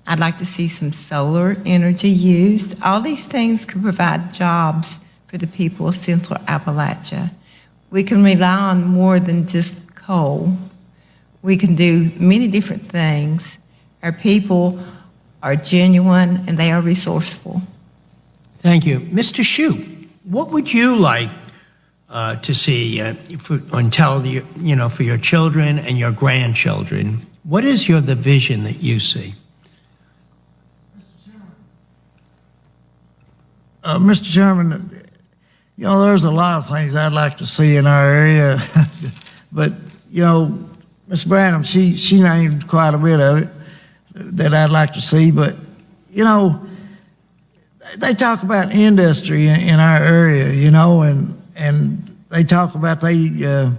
I'd like to see some solar energy used. All these things could provide jobs for the people of Central Appalachia. We can rely on more than just coal. We can do many different things. Our people are genuine and they are resourceful. Thank you. Mr. Shoupe, what would you like to see for your children and your grandchildren? What is the vision that you see? Mr. Chairman, there's a lot of things I'd like to see in our area, but, Ms. Branham, she named quite a bit of it that I'd like to see, but, they talk about industry in our area, and they talk about making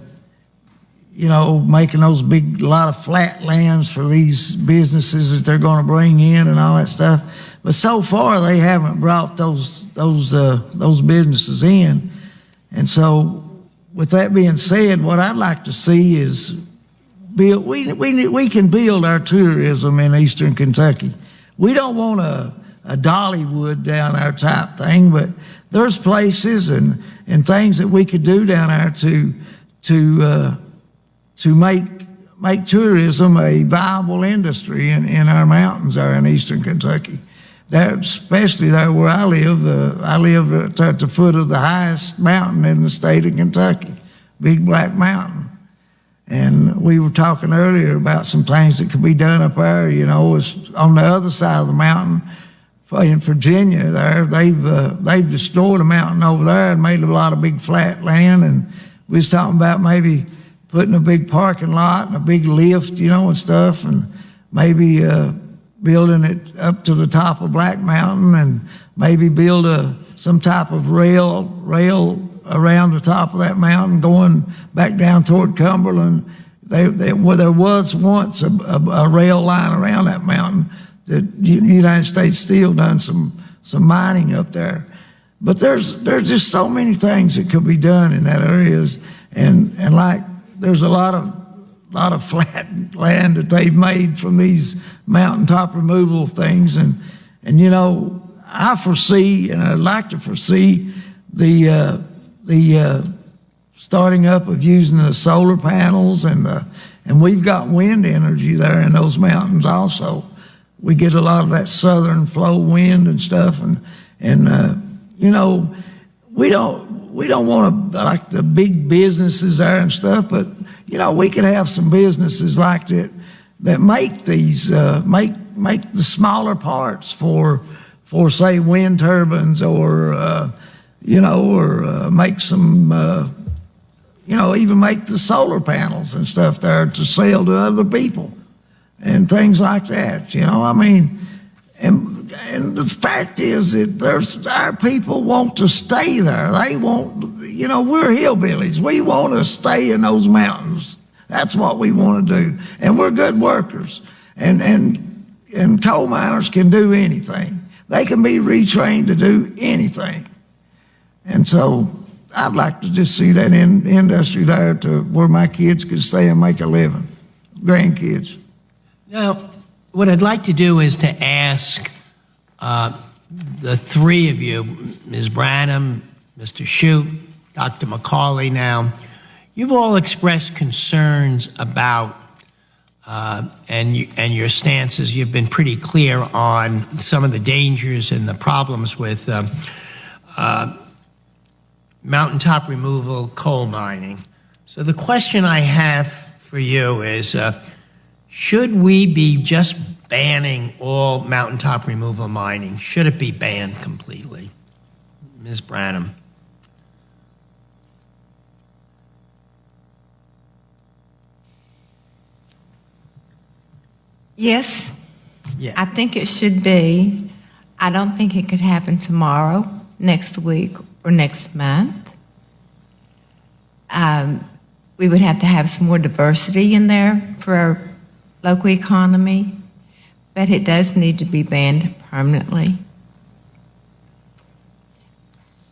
those lot of flat lands for these businesses that they're going to bring in and all that stuff. But so far, they haven't brought those businesses in. And so, with that being said, what I'd like to see is we can build our tourism in eastern Kentucky. We don't want a Dollywood down our type thing, but there's places and things that we could do down there to make tourism a viable industry in our mountains there in eastern Kentucky. Especially there where I live at the foot of the highest mountain in the state of Kentucky, Big Black Mountain. And we were talking earlier about some things that could be done up there. It's on the other side of the mountain in Virginia. There, they've destroyed a mountain over there and made a lot of big flat land. And we was talking about maybe putting a big parking lot and a big lift, and stuff, and maybe building it up to the top of Black Mountain and maybe build some type of rail around the top of that mountain going back down toward Cumberland. There was once a rail line around that mountain. The United States Steel done some mining up there. But there's just so many things that could be done in that areas, and like there's a lot of flat land that they've made from these mountaintop removal things, and you know, I foresee, and I'd like to foresee the starting up of using the solar panels, and we've got wind energy there in those mountains also. We get a lot of that southern flow wind and stuff, and you know, we don't want to like the big businesses there and stuff, but you know, we could have some businesses like that make these make the smaller parts for say wind turbines, or you know, or make some you know, even make the solar panels and stuff there to sell to other people and things like that. You know, I mean, and the fact is that our people want to stay there. They want, you know, we're hillbillies. We want to stay in those mountains. That's what we want to do. And we're good workers. And coal miners can do anything. They can be retrained to do anything. And so I'd like to just see that industry there to where my kids could stay and make a living, grandkids. Now, what I'd like to do is to ask the three of you, Ms. Branham, Mr. Shoupe, Dr. McCawley now, you've all expressed concerns about, and your stances, you've been pretty clear on some of the dangers and the problems with mountaintop removal, coal mining. So the question I have for you is, should we be just banning all mountaintop removal mining? Should it be banned completely? Ms. Branham. Yes, Yeah. I think it should be. I don't think it could happen tomorrow, next week, or next month. We would have to have some more diversity in there for our local economy, but it does need to be banned permanently.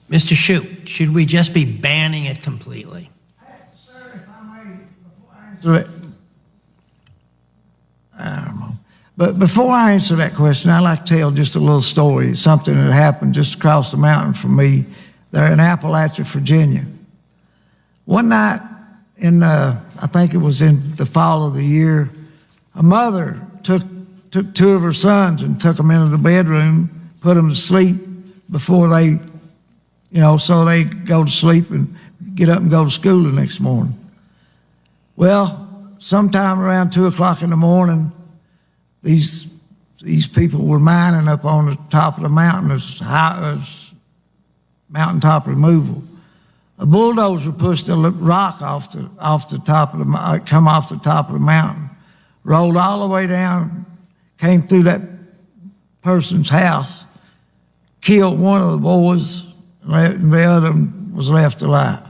Mr. Shoupe, should we just be banning it completely? Sir, if I may, before I answer that, I don't know. But before I answer that question, I'd like to tell just a little story, something that happened just across the mountain from me there in Appalachia, Virginia. One night in, I think it was in the fall of the year, a mother took two of her sons and took them into the bedroom, put them to sleep before they, you know, so they go to sleep and get up and go to school the next morning. Well, sometime around 2 o'clock in the morning, these people were mining up on the top of the mountain as high as mountaintop removal. A bulldozer pushed a rock off the top of the come off the top of the mountain, rolled all the way down, came through that person's house, killed one of the boys, and the other was left alive.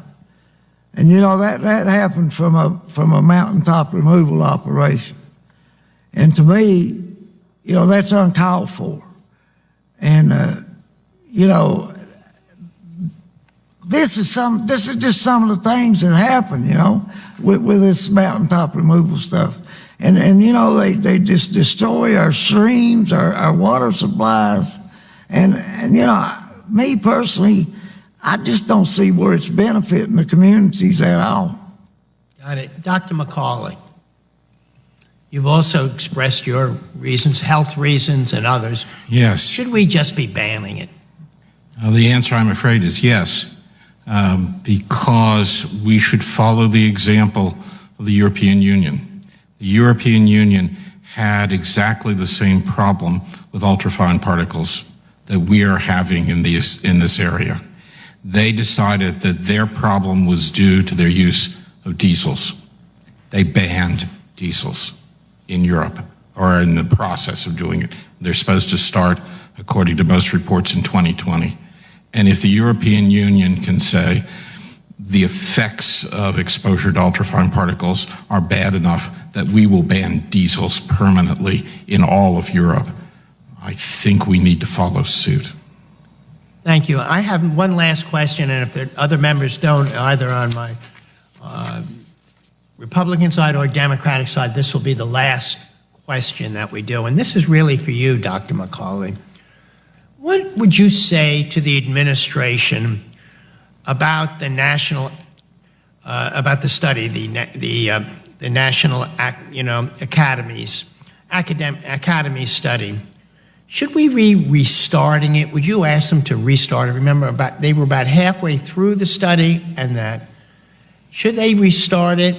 And you know that happened from a mountaintop removal operation. And to me, you know, that's uncalled for. And you know, this is just some of the things that happen, you know, with this mountaintop removal stuff. And you know, they just destroy our streams, our water supplies. And you know, me personally, I just don't see where it's benefiting the communities at all. Got it. Dr. McCawley, you've also expressed your reasons, health reasons and others. Yes. Should we just be banning it? The answer, I'm afraid, is yes, because we should follow the example of the European Union. The European Union had exactly the same problem with ultrafine particles that we are having in this area. They decided that their problem was due to their use of diesels. They banned diesels in Europe, or are in the process of doing it. They're supposed to start, according to most reports, in 2020. And if the European Union can say the effects of exposure to ultrafine particles are bad enough that we will ban diesels permanently in all of Europe. I think we need to follow suit. Thank you. I have one last question, and if the other members don't, either on my Republican side or Democratic side, this will be the last question that we do. And this is really for you, Dr. McCawley. What would you say to the administration about the national, about the study, the national, academies study? Should we be restarting it? Would you ask them to restart it? Remember, they were about halfway through the study, and that should they restart it?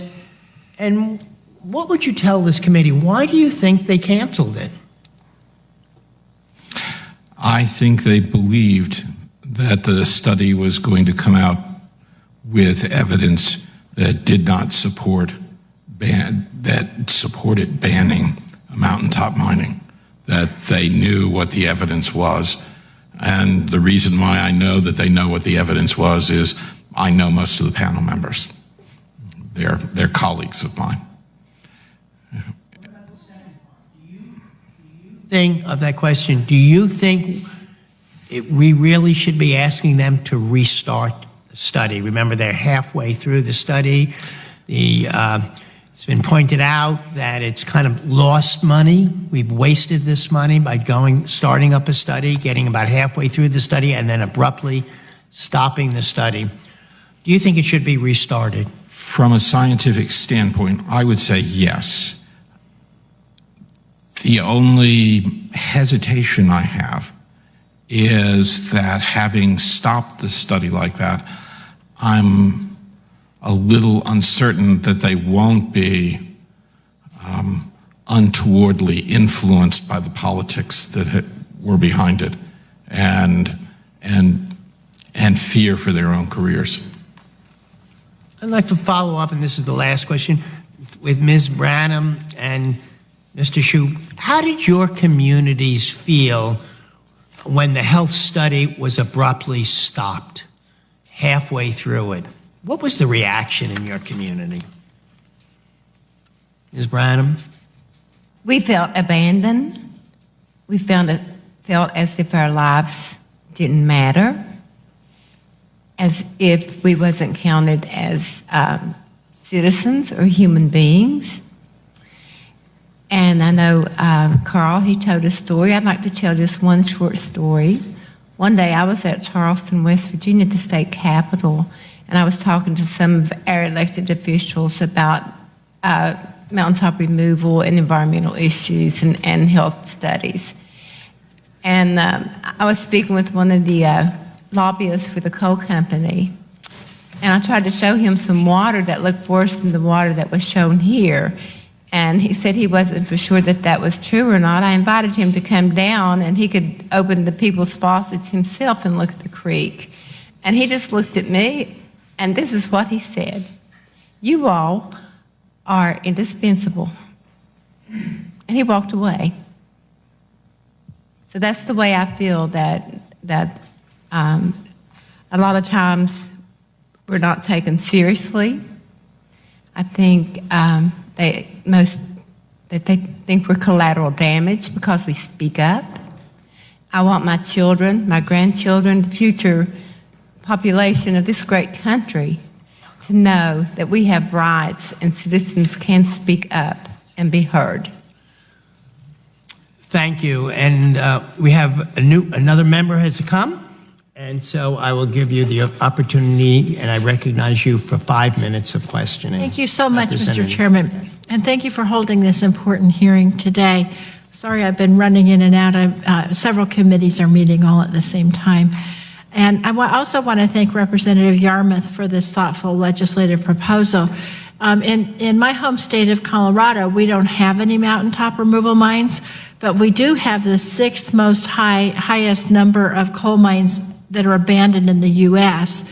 And what would you tell this committee? Why do you think they canceled it? I think they believed that the study was going to come out with evidence that did not support that supported banning mountaintop mining, that they knew what the evidence was. And the reason why I know that they know what the evidence was is I know most of the panel members. They're colleagues of mine. Think of that question. Do you think we really should be asking them to restart the study? Remember, they're halfway through the study. It's been pointed out that it's kind of lost money. We've wasted this money by starting up a study, getting about halfway through the study, and then abruptly stopping the study. Do you think it should be restarted? From a scientific standpoint, I would say yes. The only hesitation I have is that having stopped the study like that, I'm a little uncertain that they won't be untowardly influenced by the politics that were behind it and fear for their own careers. I'd like to follow up, and this is the last question, with Ms. Branham and Mr. Shoupe. How did your communities feel when the health study was abruptly stopped halfway through it? What was the reaction in your community? Ms. Branham? We felt abandoned. We felt as if our lives didn't matter, as if we wasn't counted as citizens or human beings. And I know Carl, he told a story. I'd like to tell just one short story. One day I was at Charleston, West Virginia, the state capitol, and I was talking to some of our elected officials about mountaintop removal and environmental issues and health studies. And I was speaking with one of the lobbyists for the coal company, and I tried to show him some water that looked worse than the water that was shown here. And he said he wasn't for sure that that was true or not. I invited him to come down, and he could open the people's faucets himself and look at the creek. And he just looked at me, and this is what he said: "You all are indispensable." And he walked away. So that's the way I feel that a lot of times we're not taken seriously. I think they think we're collateral damage because we speak up. I want my children, my grandchildren, the future population of this great country to know that we have rights and citizens can speak up and be heard. Thank you. And we have another member has come. And so I will give you the opportunity, and I recognize you for 5 minutes of questioning. Thank you so much, Mr. Representative. Chairman, and thank you for holding this important hearing today. Sorry, I've been running in and out. Several committees are meeting all at the same time. And I also want to thank Representative Yarmouth for this thoughtful legislative proposal. In my home state of Colorado, we don't have any mountaintop removal mines, but we do have the sixth most highest number of coal mines that are abandoned in the U.S.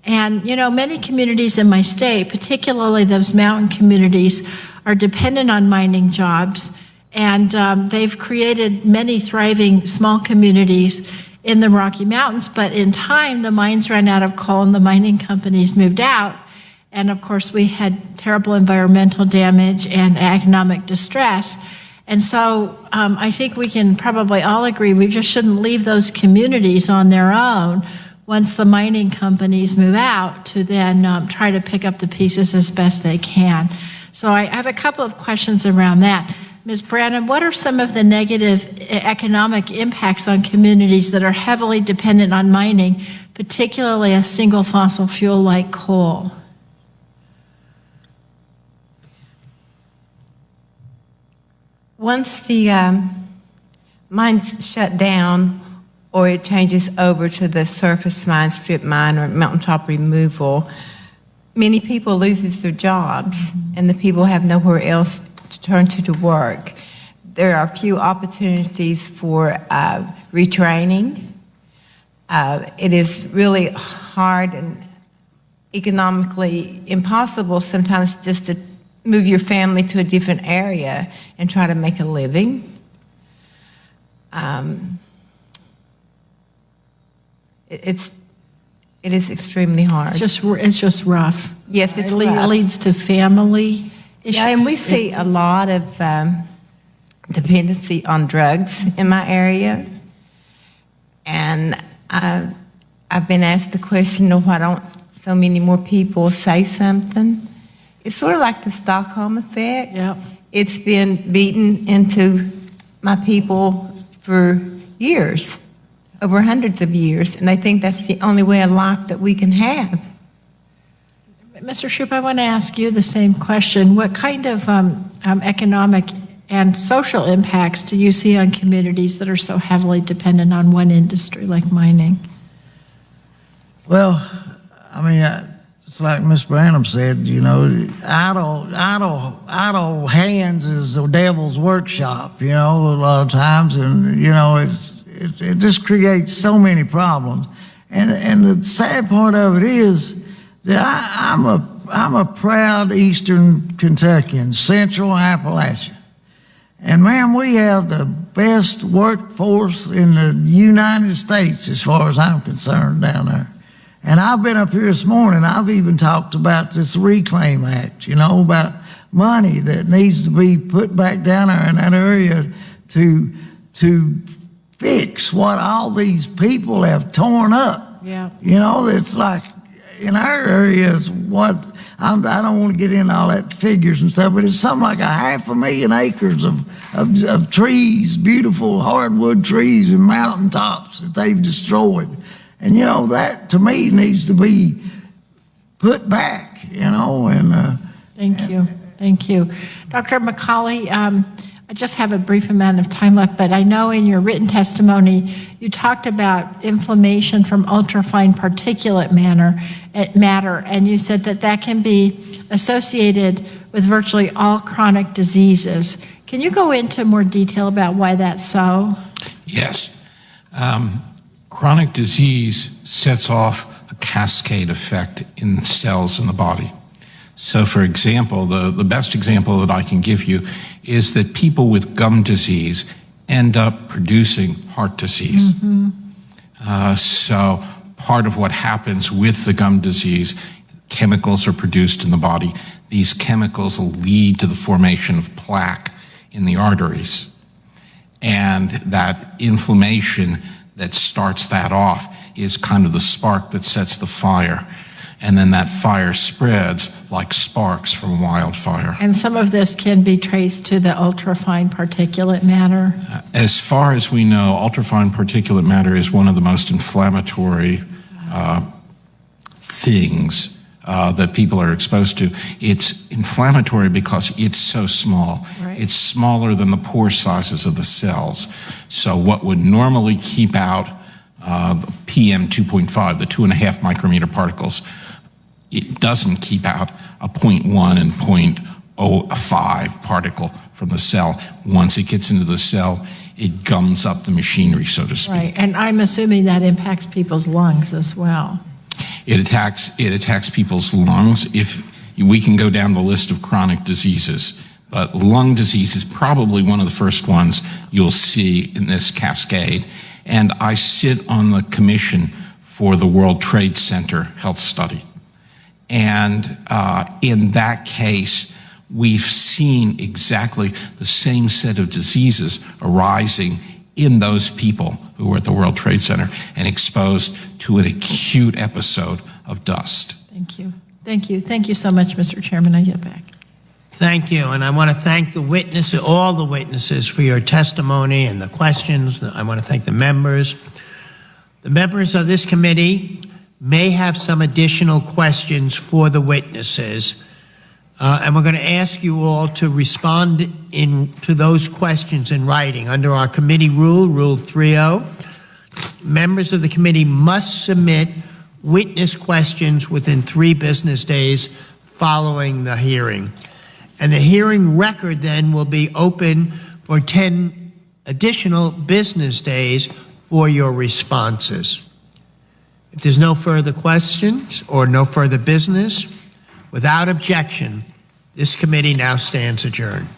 And, you know, many communities in my state, particularly those mountain communities, are dependent on mining jobs, and they've created many thriving small communities in the Rocky Mountains, but in time, the mines ran out of coal and the mining companies moved out. And of course, we had terrible environmental damage and economic distress. And so I think we can probably all agree we just shouldn't leave those communities on their own once the mining companies move out to then try to pick up the pieces as best they can. So I have a couple of questions around that. Ms. Branham, what are some of the negative economic impacts on communities that are heavily dependent on mining, particularly a single fossil fuel like coal? Once the mines shut down or it changes over to the surface mine, strip mine, or mountaintop removal, many people loses their jobs and the people have nowhere else to turn to work. There are few opportunities for retraining. It is really hard and economically impossible sometimes just to move your family to a different area and try to make a living. It is extremely hard. It's just rough. Yes, it's It rough. leads to family issues. Yeah, and we see a lot of dependency on drugs in my area. And I've been asked the question, why don't so many more people say something? It's sort of like the Stockholm effect. Yep. It's been beaten into my people for years, over hundreds of years, and I think that's the only way of life that we can have. Mr. Shoupe, I want to ask you the same question. What kind of economic and social impacts do you see on communities that are so heavily dependent on one industry like mining? Well, I mean, it's like Miss Branham said, you know, idle hands is the devil's workshop, you know, a lot of times, and, you know, it just creates so many problems. And the sad part of it is that I'm a proud Eastern Kentuckian, Central Appalachia. And man, we have the best workforce in the United States as far as I'm concerned down there. And I've been up here this morning, I've even talked about this Reclaim Act, you know, about money that needs to be put back down there in that area to fix what all these people have torn up. Yeah. You know, it's like in our areas, I don't want to get into all that figures and stuff, but it's something like 500,000 acres of trees, beautiful hardwood trees and mountaintops that they've destroyed. And, you know, that to me needs to be put back, you know, and. Thank you. Thank you. Dr. McCawley, I just have a brief amount of time left, but I know in your written testimony, you talked about inflammation from ultrafine particulate matter, and you said that can be associated with virtually all chronic diseases. Can you go into more detail about why that's so? Yes. Chronic disease sets off a cascade effect in the cells in the body. So, for example, the best example that I can give you is that people with gum disease end up producing heart disease. Mm-hmm. So part of what happens with the gum disease, chemicals are produced in the body. These chemicals will lead to the formation of plaque in the arteries. And that inflammation that starts that off is kind of the spark that sets the fire. And then that fire spreads like sparks from wildfire. And some of this can be traced to the ultrafine particulate matter? As far as we know, ultrafine particulate matter is one of the most inflammatory things that people are exposed to. It's inflammatory because it's so small. Right. It's smaller than the pore sizes of the cells. So what would normally keep out the PM 2.5, the 2.5 micrometer particles, it doesn't keep out a 0.1 and 0.05 particle from the cell. Once it gets into the cell, it gums up the machinery, so to speak. Right, and I'm assuming that impacts people's lungs as well. It attacks people's lungs. If we can go down the list of chronic diseases, but lung disease is probably one of the first ones you'll see in this cascade. and I sit on the commission for the World Trade Center Health Study. And in that case, we've seen exactly the same set of diseases arising in those people who were at the World Trade Center and exposed to an acute episode of dust. Thank you. Thank you. Thank you so much, Mr. Chairman. I yield back. Thank you, and I want to thank the witnesses, all the witnesses, for your testimony and the questions. I want to thank the members. The members of this committee may have some additional questions for the witnesses, and we're going to ask you all to respond to those questions in writing. Under our committee rule, Rule 3.0, members of the committee must submit witness questions within 3 business days following the hearing. And the hearing record then will be open for 10 additional business days for your responses. If there's no further questions or no further business, without objection, this committee now stands adjourned.